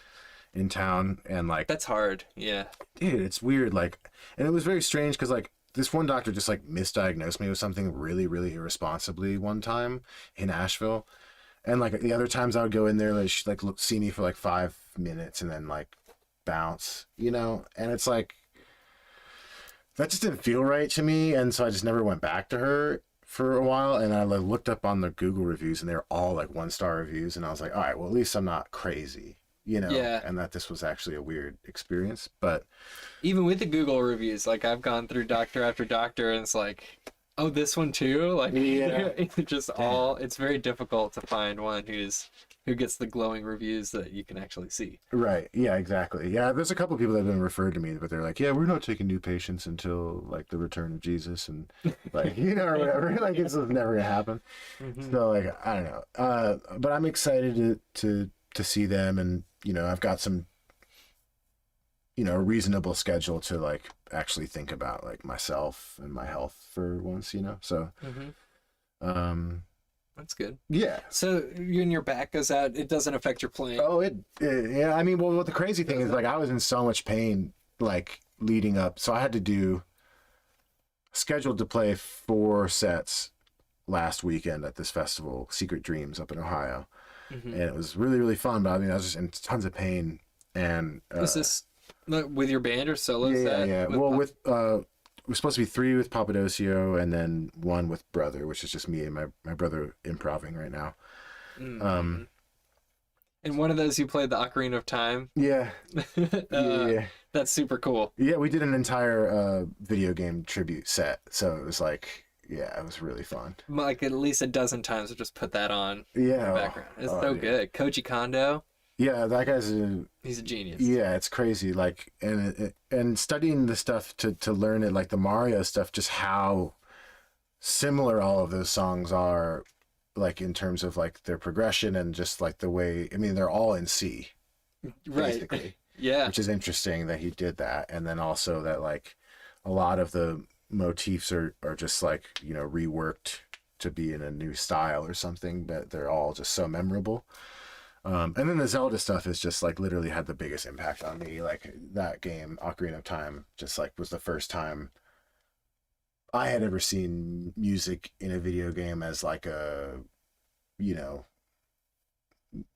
in town, and like That's hard. Yeah. dude, it's weird. Like, and it was very strange because like this one doctor just like misdiagnosed me with something really really irresponsibly one time in Asheville, and like the other times I would go in there, like she'd like see me for like 5 minutes and then like bounce, you know, and it's like that just didn't feel right to me, and so I just never went back to her for a while. And I like looked up on the Google reviews, and they're all like 1-star reviews, and I was like, all right, well at least I'm not crazy, you know. Yeah. And that this was actually a weird experience. But Even with the Google reviews, like I've gone through doctor after doctor, and it's like, oh, this one too. Like, Yeah. it's just all. It's very difficult to find one who gets the glowing reviews that you can actually see. right, yeah, exactly, yeah, there's a couple people that have been referred to me, but they're like, yeah, we're not taking new patients until like the return of Jesus, and like, you know, or whatever. Like it's just never gonna happen. So like I don't know, but I'm excited to see them, and you know, I've got some, you know, a reasonable schedule to like actually think about like myself and my health for once, you know. So That's good. yeah. So when your back goes out, it doesn't affect your playing. Oh, yeah. I mean, well, what the crazy thing is, like, I was in so much pain, like, leading up. So I had to do, scheduled to play 4 sets last weekend at this festival, Secret Dreams, up in Ohio. And it was really, really fun. But I mean, I was just in tons of pain. And Was this with your band or solo? yeah. Well, we're supposed to be 3 with Papadocio, and then 1 with Brother, which is just me and my brother improving right now. And one of those you played the Ocarina of Time. Yeah. Yeah. That's super cool. Yeah, we did an entire video game tribute set, so it was like, yeah, it was really fun. Like at least a dozen times I've just put that on Yeah, in the background. It's oh, so yeah. good. Koji Kondo, Yeah, that guy's he's a genius. yeah, it's crazy. Like, and studying the stuff to learn it, like the Mario stuff, just how similar all of those songs are, like in terms of like their progression and just like the way. I mean, they're all in C, Right. basically. Yeah. Which is interesting that he did that, and then also that like a lot of the motifs are just like, you know, reworked to be in a new style or something, but they're all just so memorable. And then the Zelda stuff is just like literally had the biggest impact on me. Like that game, Ocarina of Time, just like was the first time I had ever seen music in a video game as like a, you know,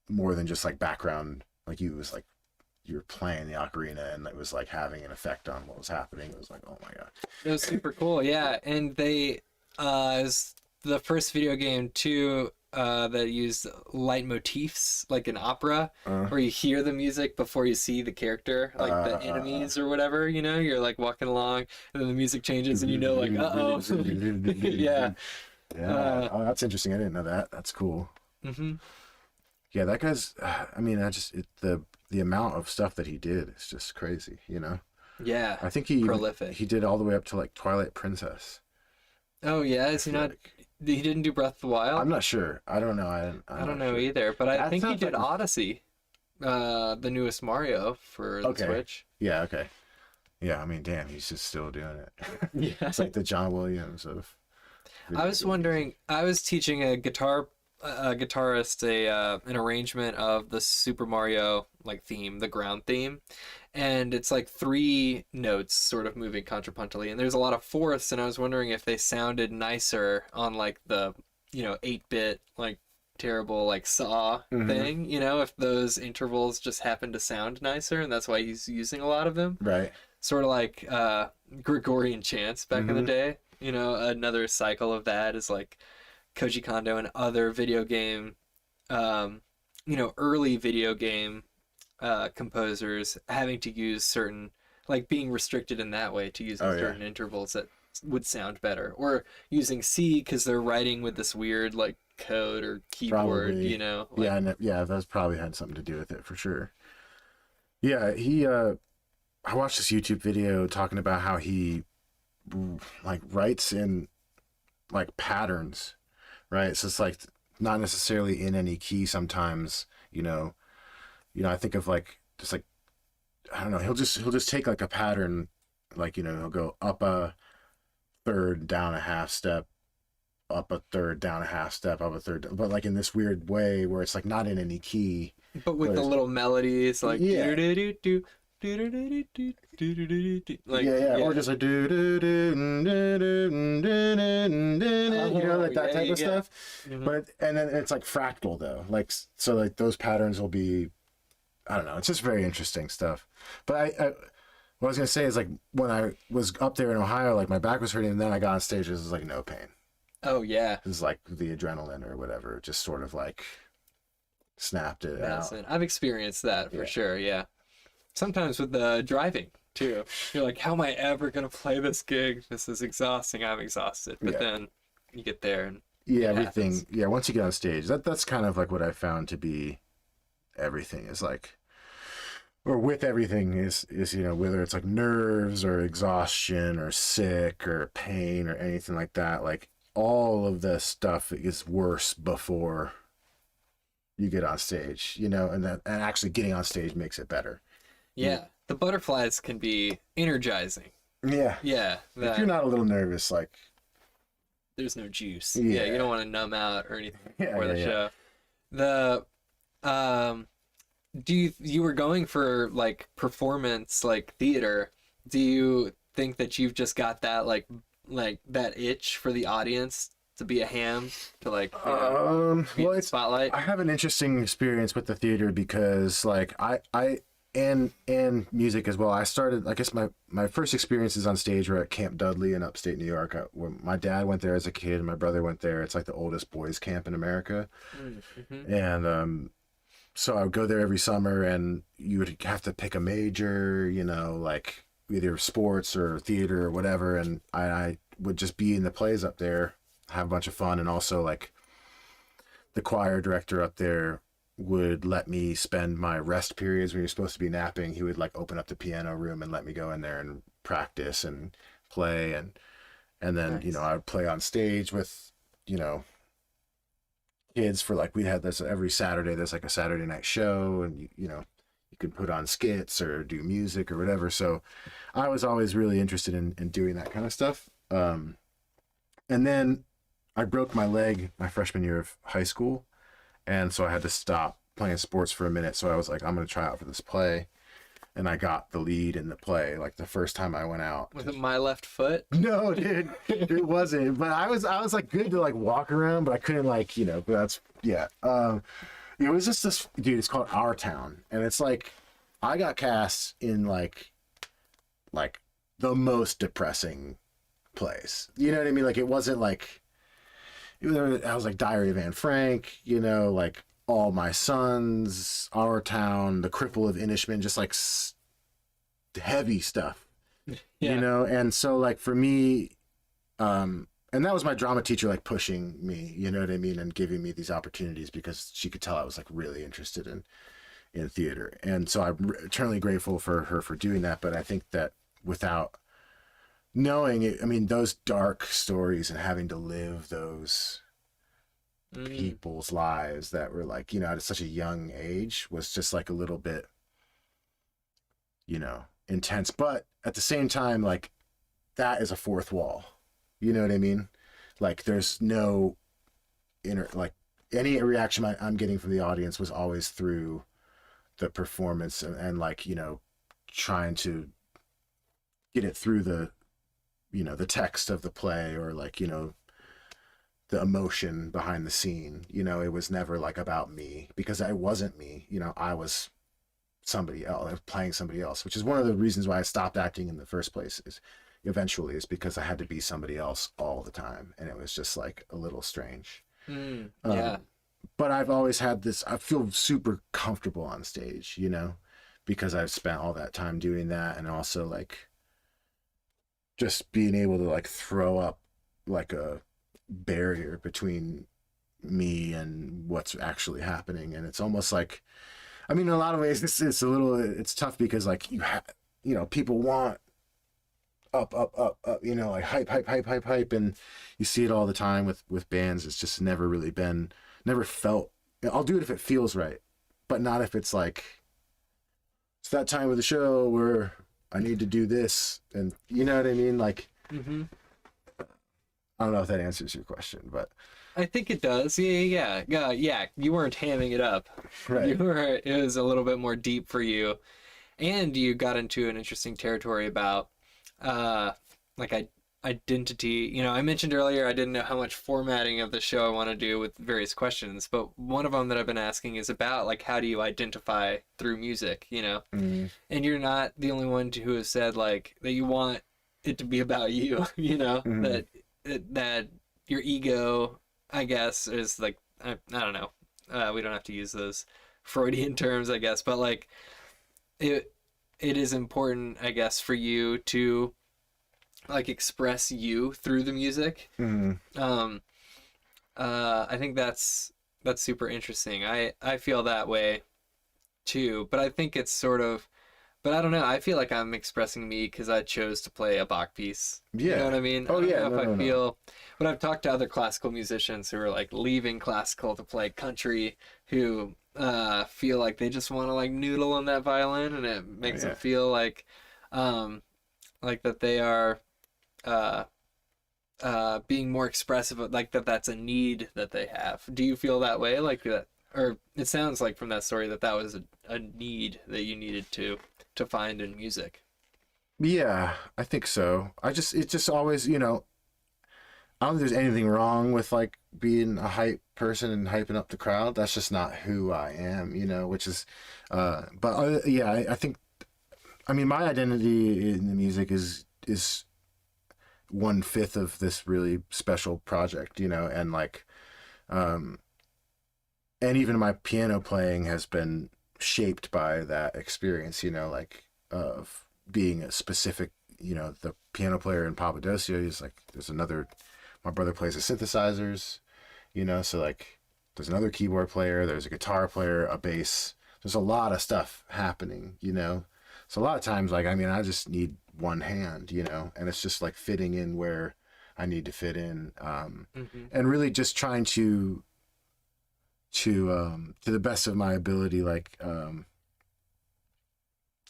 more than just like background. Like you was like you were playing the ocarina, and it was like having an effect on what was happening. It was like, oh my god. It was super cool. Yeah. And they, it was the first video game too, that used leitmotifs, like an opera, where you hear the music before you see the character, like the enemies or whatever, you know, you're like walking along and then the music changes and you know, like, uh-oh. Yeah. Yeah. Oh, that's interesting. I didn't know that. That's cool. Yeah, that guy's, I mean, the amount of stuff that he did is just crazy, you know? Yeah. I think prolific. he did all the way up to like Twilight Princess. Oh yeah, is he not? He didn't do Breath of the Wild. I'm not sure. I don't know. I don't know either, but I think he did Odyssey, the newest Mario for the Switch. Yeah. Okay. Yeah, I mean, damn, he's just still doing it. Yeah. It's like the John Williams of I video was game music. wondering, I was teaching a guitarist an arrangement of the Super Mario like theme, the ground theme, and it's like three notes sort of moving contrapuntally, and there's a lot of fourths, and I was wondering if they sounded nicer on like the 8-bit like terrible like saw Hmm. thing, if those intervals just happen to sound nicer, and that's why he's using a lot of them, Right. sort of like Gregorian chants back in the Hmm. day. Another cycle of that is like Koji Kondo and other video game, early video game composers having to use certain, like being restricted in that way to using Oh yeah, certain intervals that would sound better, or using C because they're writing with this weird like code or keyboard, probably. like Yeah, yeah, that's probably had something to do with it for sure. Yeah, I watched this YouTube video talking about how he like writes in like patterns, right? So it's like not necessarily in any key sometimes, I think of like just like I don't know, he'll just take like a pattern, like, he'll go up a third, down a half step, up a third, down a half step, up a third, but like in this weird way where it's like not in any key. but with But the it's, little melodies like yeah, do do do do do do do do do do, like yeah, yeah, or yeah. just like do do do do do do do, Oh like that yeah, type yeah, of yeah. stuff. Mhm. But and then it's like fractal though, like so like those patterns will be, I don't know, it's just very interesting stuff. But what I was gonna say is like when I was up there in Ohio, like my back was hurting, and then I got on stage, it was like no pain. Oh yeah, It was like the adrenaline or whatever, just sort of like snapped it out. medicine. I've experienced that for Yeah, sure. Yeah. Sometimes with the driving too. You're like, how am I ever gonna play this gig? This is exhausting. I'm exhausted. But yeah, then you get there and yeah. it Everything. happens. Yeah, once you get on stage, that's kind of like what I found to be everything is like, or with everything is whether it's like nerves or exhaustion or sick or pain or anything like that, like all of the stuff is worse before you get on stage, and actually getting on stage makes it better. You, Yeah. The butterflies can be energizing. yeah, Yeah. if you're That not a little nervous, like, there's no juice. Yeah, you don't yeah, want to numb out or anything yeah, before yeah, the yeah. show. The do you were going for like performance like theater, do you think that you've just got that like that itch for the audience to be a ham, to like be Well, in the spotlight? I have an interesting experience with the theater because like and music as well. I started, I guess my first experiences on stage were at Camp Dudley in upstate New York. When my dad went there as a kid and my brother went there. It's like the oldest boys camp in America. Mm-hmm. And so I would go there every summer, and you would have to pick a major, like either sports or theater or whatever. And I would just be in the plays up there, have a bunch of fun, and also like the choir director up there would let me spend my rest periods when you're supposed to be napping. He would like open up the piano room and let me go in there and practice and play, and then Nice. I would play on stage with you know kids for like we had this every Saturday. There's like a Saturday night show, and you could put on skits or do music or whatever. So I was always really interested in doing that kind of stuff. And then I broke my leg my freshman year of high school, and so I had to stop playing sports for a minute. So I was like, I'm gonna try out for this play, and I got the lead in the play like the first time I went out. Was it My Left Foot? No, dude, it wasn't. But I was like good to like walk around, but I couldn't like But that's yeah. It was just this dude. It's called Our Town, and it's like I got cast in like the most depressing plays. You know what I mean? Like it wasn't like I was like Diary of Anne Frank. Like All My Sons, Our Town, The Cripple of Inishman, just like heavy stuff. Yeah. And so like for me, and that was my drama teacher like pushing me, you know what I mean, and giving me these opportunities because she could tell I was like really interested in theater. And so I'm eternally grateful for her for doing that. But I think that without knowing it, I mean, those dark stories and having to live those Mm. people's lives that were like, at such a young age was just like a little bit, you know, intense, but at the same time, like that is a fourth wall. You know what I mean? Like there's no inner, like any reaction I'm getting from the audience was always through the performance and like, you know, trying to get it through the, you know, the text of the play or like, you know, the emotion behind the scene. You know, it was never like about me because I wasn't me. You know, I was somebody else. I was playing somebody else, which is one of the reasons why I stopped acting in the first place. Is because I had to be somebody else all the time, and it was just like a little strange. Yeah. But I've always had this. I feel super comfortable on stage, you know, because I've spent all that time doing that, and also like just being able to like throw up like a barrier between me and what's actually happening. And it's almost like, I mean, in a lot of ways it's tough because like you know, people want up, you know, like hype, and you see it all the time with bands. It's just never really been, never felt. I'll do it if it feels right, but not if it's like it's that time of the show where I need to do this, and you know what I mean, like. I don't know if that answers your question, but I think it does. Yeah. You weren't hamming it up. right. It was a little bit more deep for you, and you got into an interesting territory about, like identity. You know, I mentioned earlier I didn't know how much formatting of the show I want to do with various questions, but one of them that I've been asking is about like how do you identify through music? You know, and you're not the only one who has said like that you want it to be about you. You know that your ego, I guess, is like I don't know. We don't have to use those Freudian terms, I guess, but like it is important, I guess, for you to like express you through the music. I think that's super interesting. I feel that way too, but I think it's sort of. But I don't know. I feel like I'm expressing me because I chose to play a Bach piece. Yeah. You know what I mean? Oh, I don't yeah. know if I feel. But I've talked to other classical musicians who are like leaving classical to play country, who feel like they just want to like noodle on that violin, and it makes them feel like that they are being more expressive, like that's a need that they have. Do you feel that way, like that? Or it sounds like from that story that was a need that you needed to find in music. Yeah, I think so. It just always, you know, I don't think there's anything wrong with like being a hype person and hyping up the crowd. That's just not who I am, you know, which is, yeah, I think, I mean, my identity in the music is 1/5 of this really special project, you know, and like, and even my piano playing has been shaped by that experience, you know, like of being a specific, you know, the piano player in Papadosio is like, my brother plays the synthesizers, you know, so like there's another keyboard player, there's a guitar player, a bass, there's a lot of stuff happening, you know, so a lot of times, like, I mean, I just need one hand, you know, and it's just like fitting in where I need to fit in, and really just trying to the best of my ability, like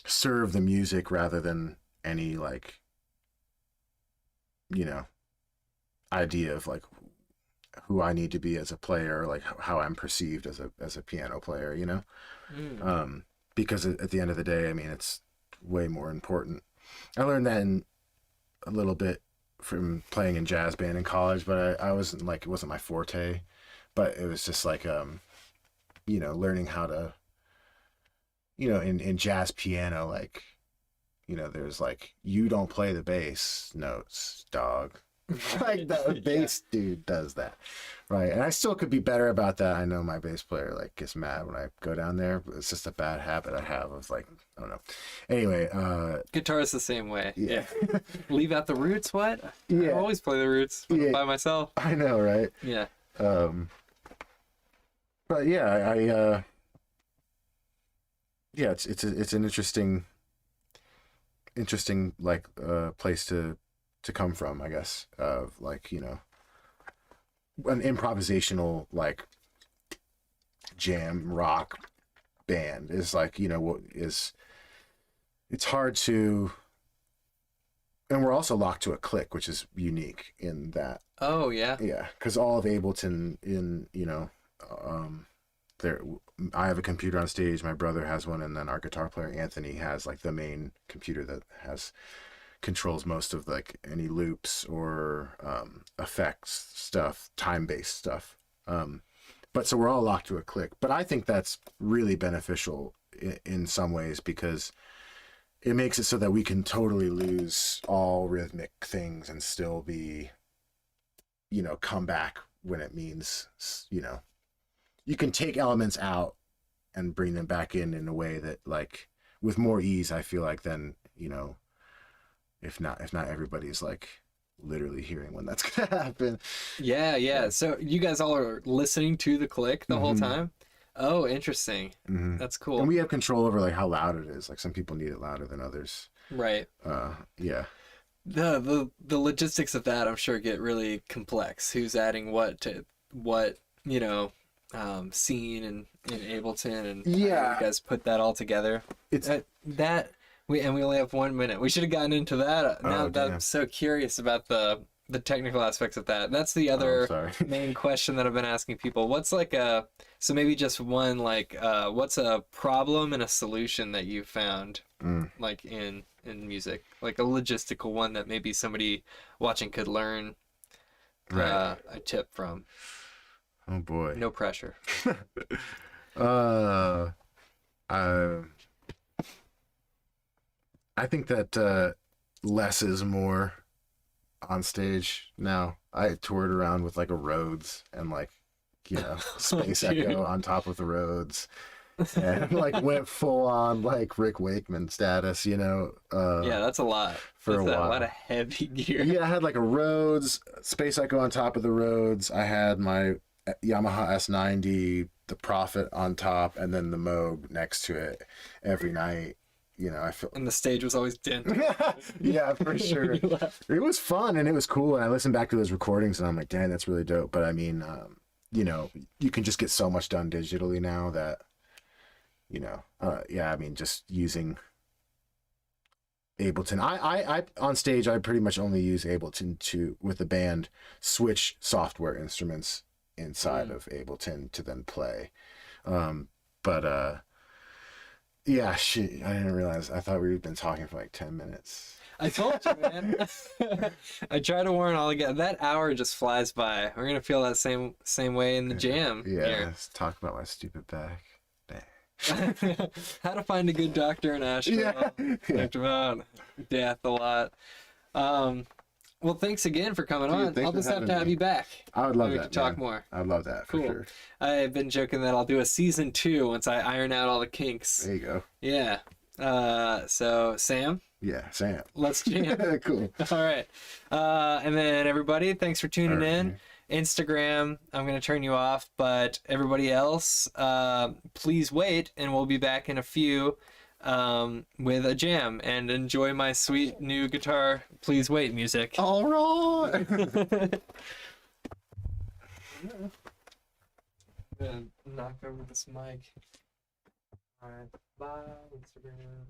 serve the music rather than any like, you know, idea of like who I need to be as a player, like how I'm perceived as a piano player, you know, because at the end of the day, I mean, it's way more important. I learned that in a little bit from playing in jazz band in college, but I wasn't like, it wasn't my forte, but it was just like, you know, learning how to, you know, in jazz piano, like, you know, there's like, you don't play the bass notes, dog. Like the bass dude does that, right? And I still could be better about that. I know my bass player like gets mad when I go down there, but it's just a bad habit I have of like, I don't know. Anyway, guitar is the same way. Yeah. Leave out the roots. What? Yeah. I always play the roots when I'm by myself. I know, right? Yeah. But yeah, yeah, it's an interesting like place to come from, I guess, of like, you know, an improvisational like jam rock band is like, you know, what is it's hard to, and we're also locked to a click, which is unique in that. Oh yeah. Yeah, because all of Ableton in, there, I have a computer on stage, my brother has one, and then our guitar player Anthony has like the main computer that has controls most of like any loops or effects stuff, time-based stuff. But so we're all locked to a click. But I think that's really beneficial in some ways, because it makes it so that we can totally lose all rhythmic things and still be, come back when it means, you can take elements out and bring them back in a way that, like, with more ease, I feel like, then, if not everybody's like literally hearing when that's gonna happen. Yeah. So you guys all are listening to the click the whole Mhm. time? Oh, interesting. Mm-hmm. That's cool. And we have control over like how loud it is. Like some people need it louder than others. Right. Yeah. The logistics of that, I'm sure, get really complex. Who's adding what to what, scene and in Ableton, and how do Yeah. you guys put that all together. It's We only have 1 minute. We should have gotten into that. Now Oh, that damn. I'm so curious about the technical aspects of that. That's the Oh, other sorry. main question that I've been asking people. What's like so maybe just one, like what's a problem and a solution that you found like in music, like a logistical one that maybe somebody watching could learn Right. a tip from. Oh boy. No pressure. Uh, I think that less is more on stage now. I toured around with like a Rhodes and like, Space Dude. Echo on top of the Rhodes, and like went full on like Rick Wakeman status, Yeah, that's a lot. for That's a a while. lot of heavy gear. Yeah, I had like a Rhodes, Space Echo on top of the Rhodes. I had my Yamaha S90, the Prophet on top, and then the Moog next to it every night. I feel. And the stage was always dented. Yeah, for sure. It was fun and it was cool. And I listened back to those recordings and I'm like, dang, that's really dope. But I mean, you can just get so much done digitally now that, I mean, just using Ableton. I on stage, I pretty much only use Ableton to, with the band, switch software instruments inside of Ableton to then play. Yeah, shit, I didn't realize. I thought we'd been talking for like 10 minutes. I told you, man. I try to warn all again. That hour just flies by. We're gonna feel that same way in the jam. Yeah, here. let's talk about my stupid back. Dang. How to find a good doctor in Asheville. Yeah. Talked about death a lot. Well, thanks again for coming Dude, on. thanks I'll for just have having to have me. you back. I would love We that. could talk man. more. I'd love that for Cool. sure. I've been joking that I'll do a season 2 once I iron out all the kinks. There you go. Yeah. So Sam, Yeah, Sam. let's jam. Cool. All right. And then everybody, thanks for tuning All right. in. Instagram, I'm going to turn you off, but everybody else, please wait, and we'll be back in a few with a jam, and enjoy my sweet new guitar Please Wait music. All right. I'm gonna knock over this mic. All right. Bye, Instagram.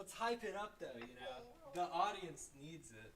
Let's hype it up, though, you know? The audience needs it.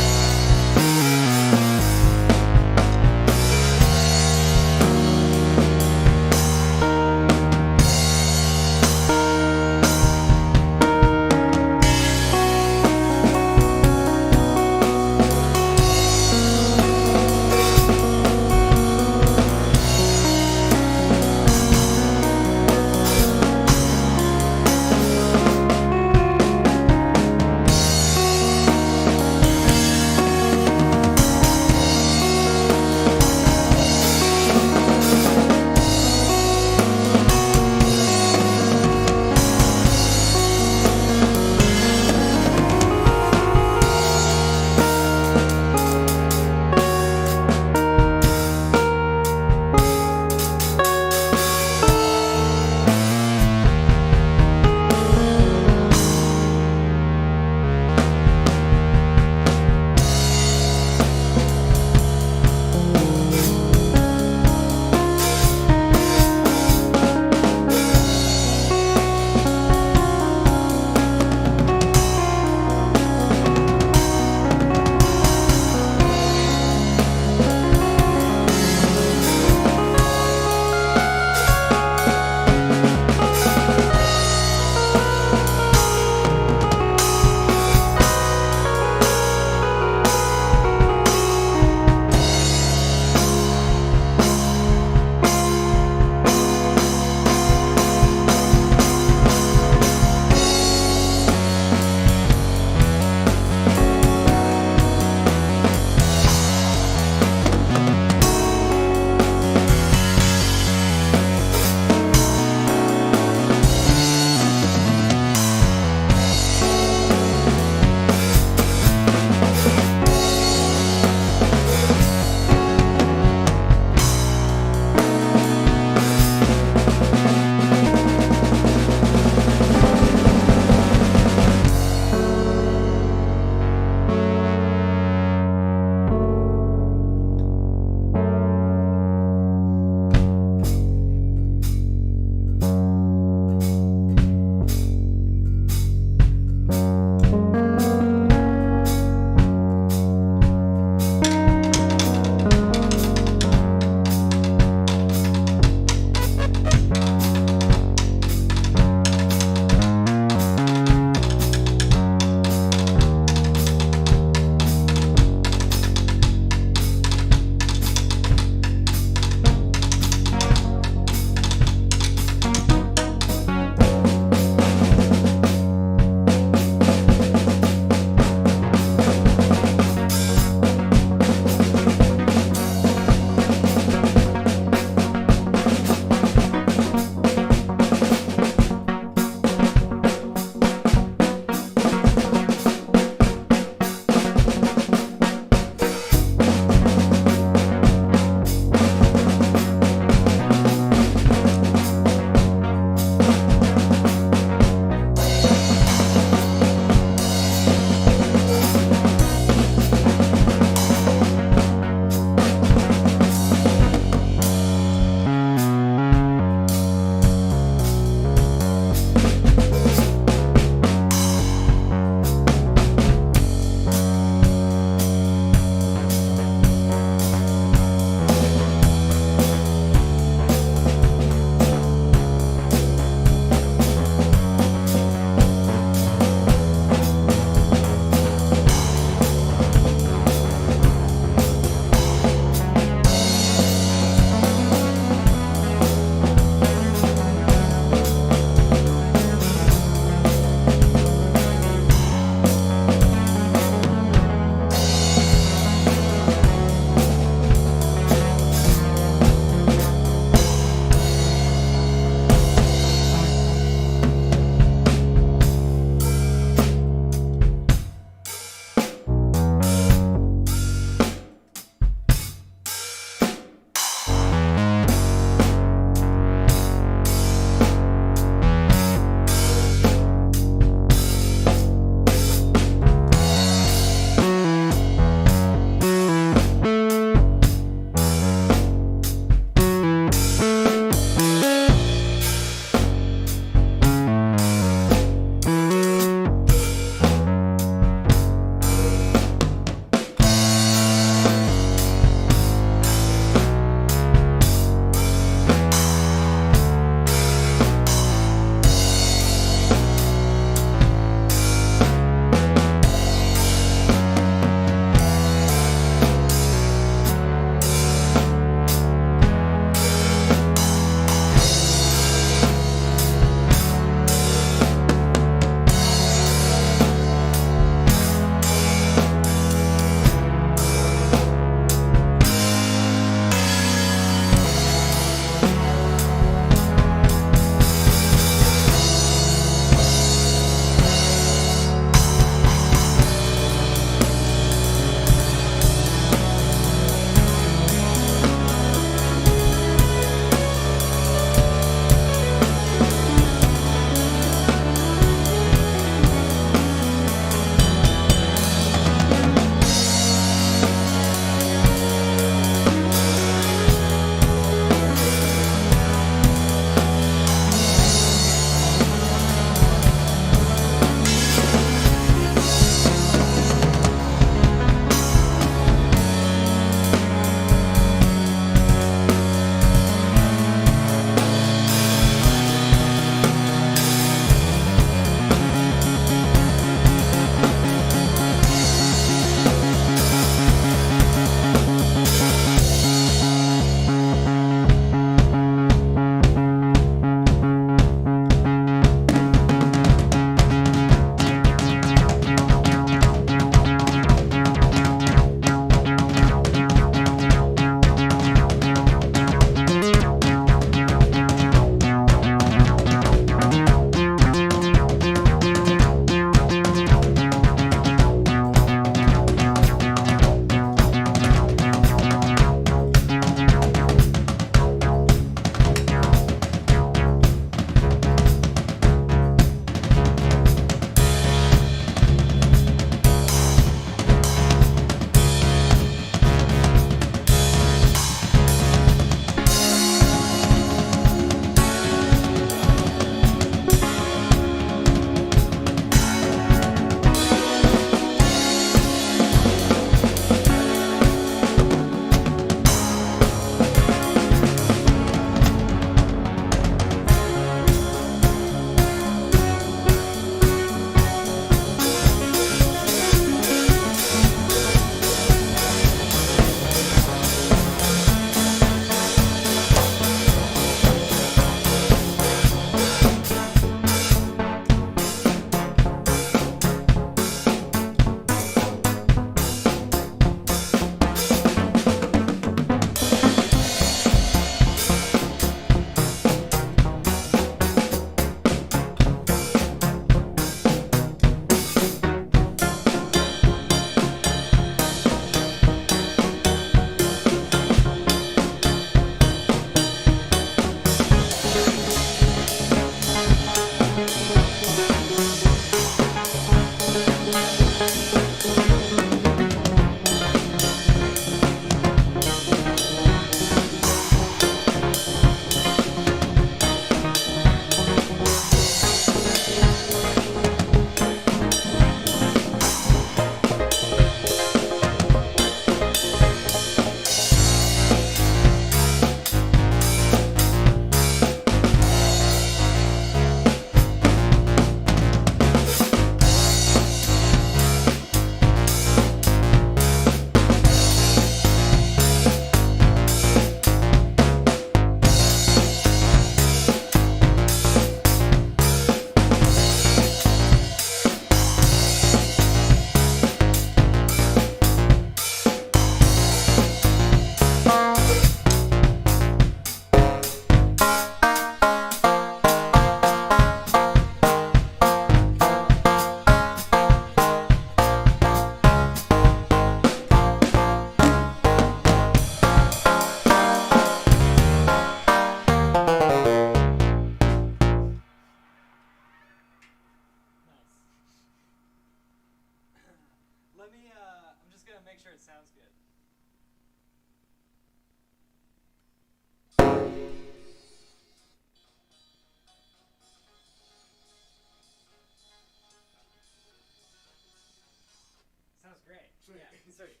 great. Yeah, sweet.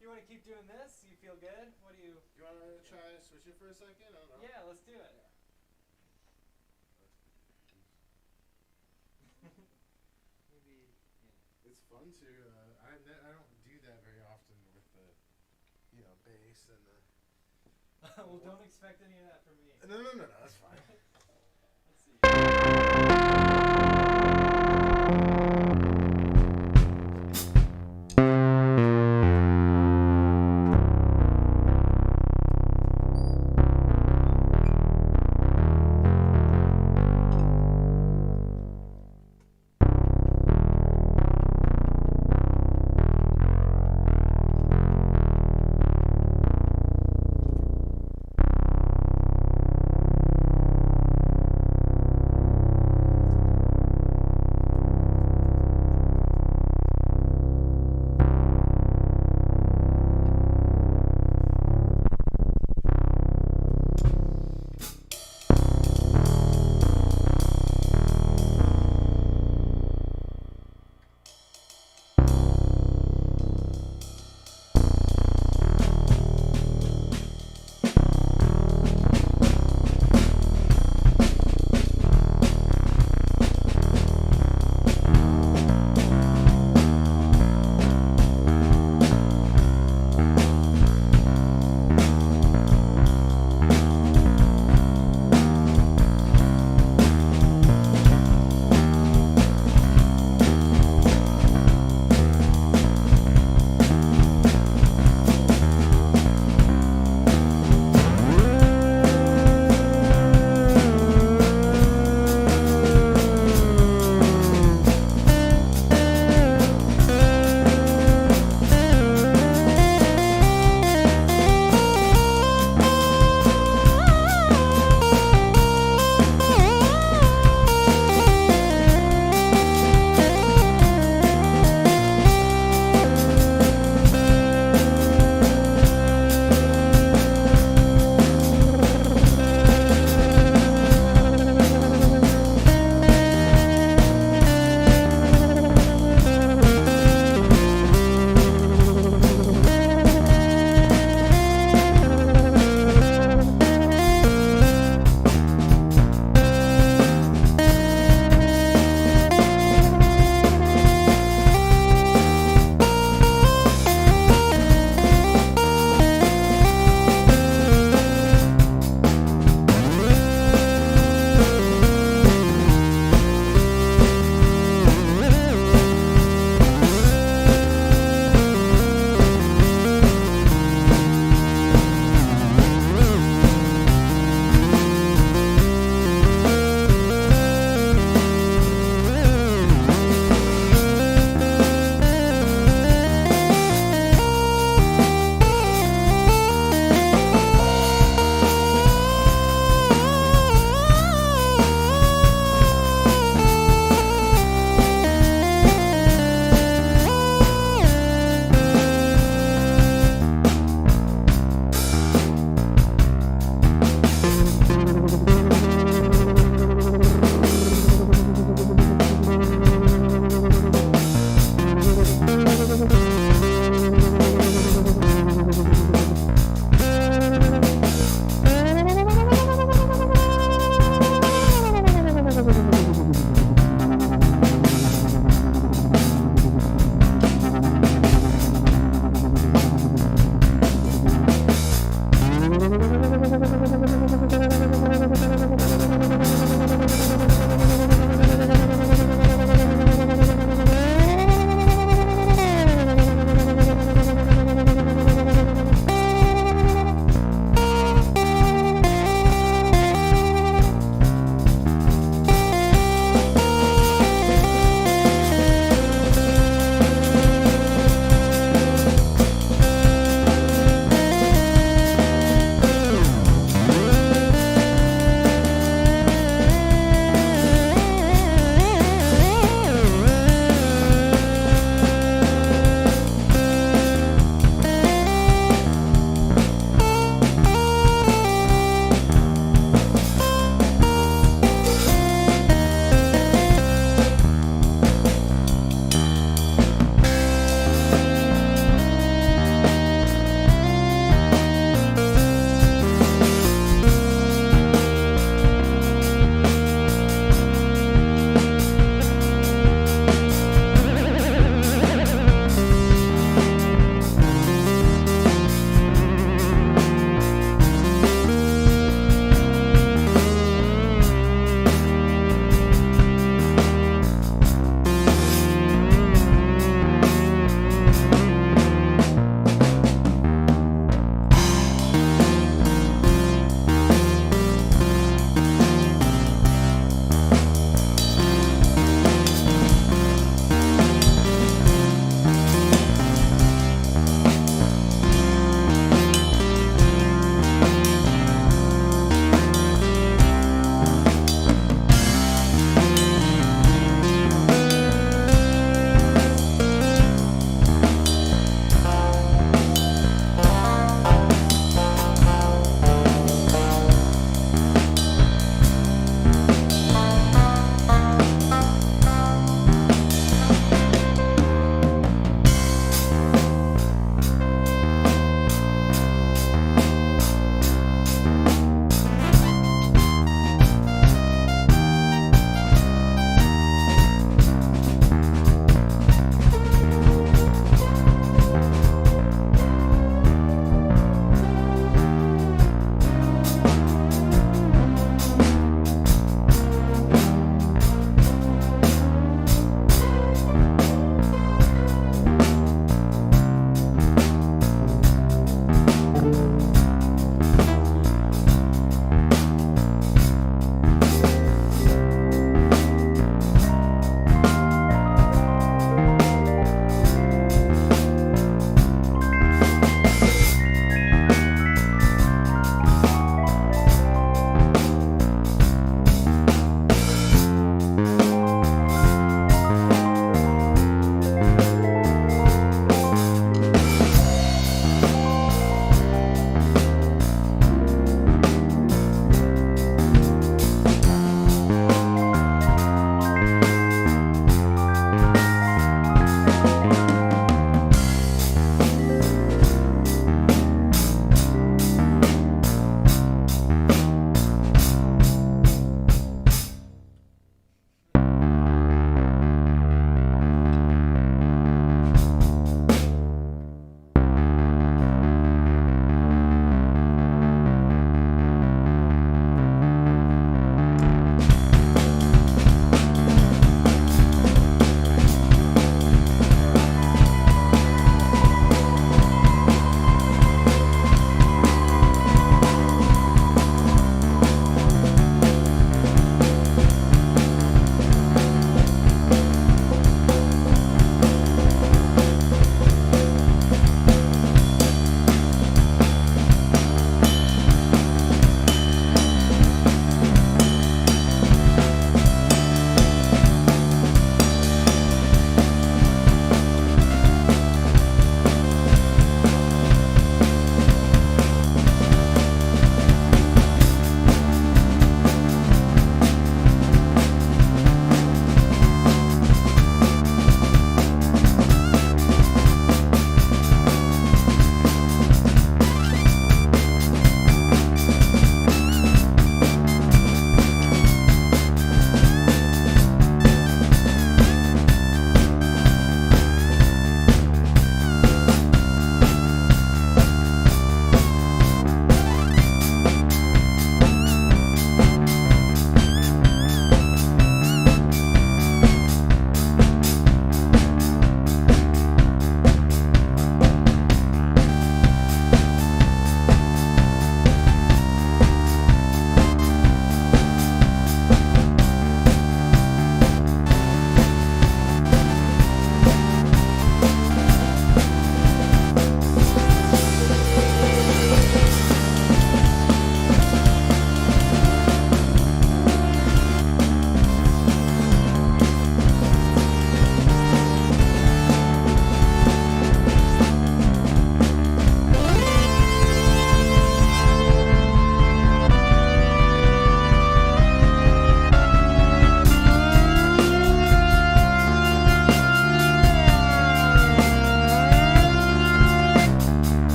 You want to keep doing this? You feel good? What do you? You want to try switch it for a second? I don't know. Yeah, let's do it. Maybe. Yeah. It's fun to. I don't do that very often with the, bass and the. Well, don't expect any of that from me. No. That's fine. Let's see.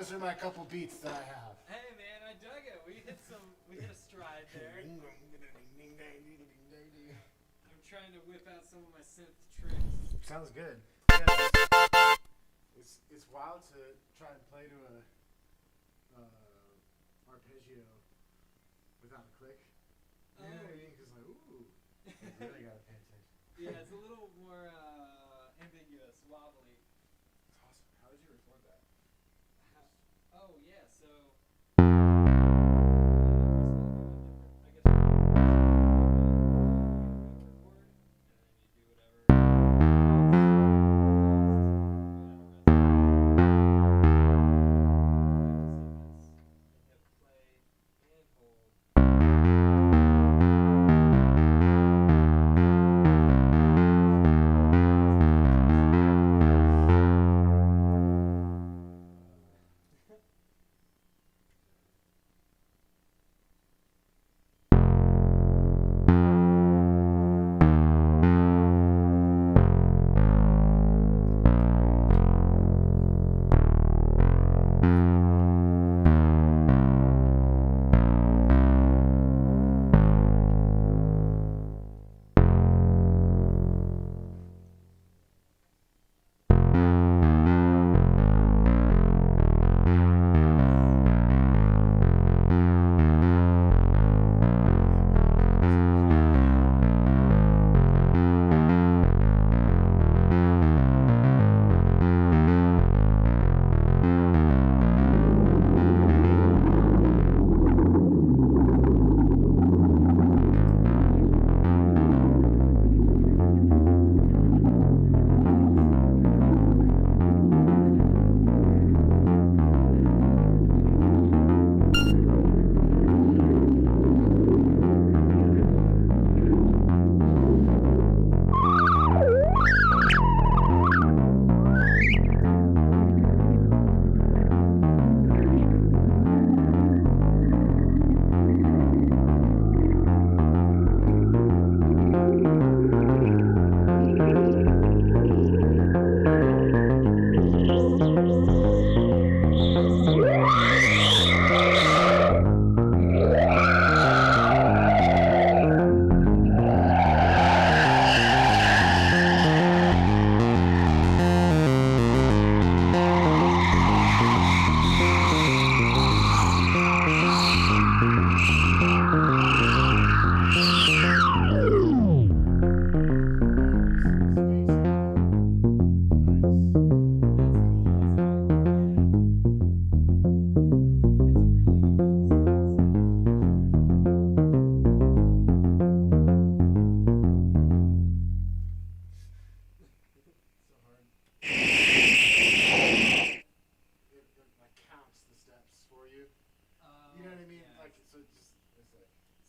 those are my couple beats that I have. Hey man, I dug it. We hit a stride there. I'm trying to whip out some of my synth tricks. Sounds good. Yeah, it's wild to try and play to a arpeggio without a click. You know what I mean? Because like, ooh, you really gotta pay attention. Yeah, it's a little more ambiguous, wobbly. That's awesome. How did you record that? Oh yeah, so. I guess record, and then you do whatever.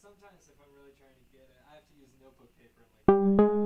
Sometimes if I'm really trying to get it, I have to use notebook paper and like write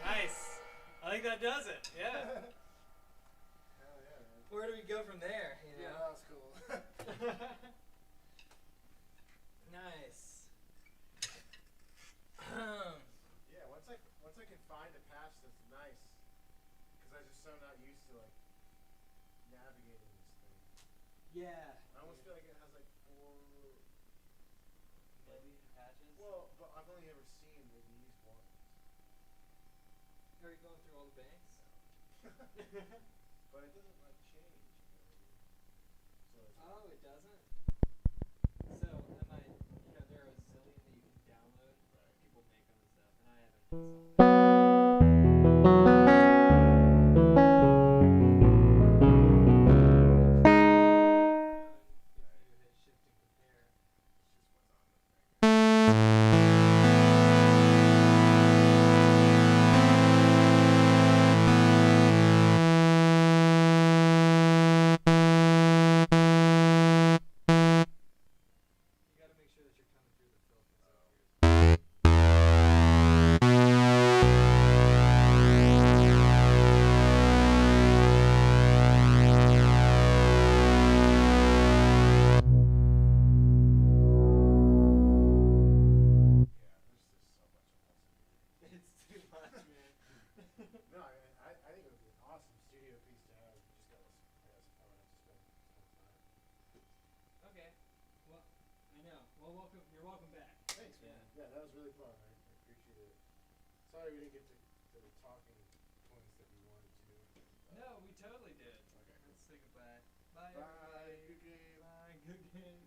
Nice. I think that does it. Yeah. Hell yeah, man. Where do we go from there? You know. Yeah, that was cool. Nice. Yeah, once I can find a patch that's nice, because I'm just so not used to like navigating this thing. Yeah. I almost feel like it has like four. Maybe patches. Well, but I've only ever seen these ones. Are you going through all the banks? But it doesn't like change. So it's Oh, it doesn't? So, am I, you know, there are a zillion that you can download. Right. People make them and stuff, and I haven't installed it. If you hit shift and compare. it's just what's on the thing. You gotta make sure that you're coming through the filters. Yeah, there's just so much of this. It's too much, man. No, I think it would be an awesome studio piece to have. You just gotta, I guess, I don't have to spend time. Okay. Well, I know. Well, welcome. You're welcome back. Thanks, man. Yeah, that was really fun. I appreciate it. Sorry we didn't get to the talking points that we wanted to. No, we totally did. Okay, cool. Let's say goodbye. Bye, Bye. everybody. Good game. Bye. Good game.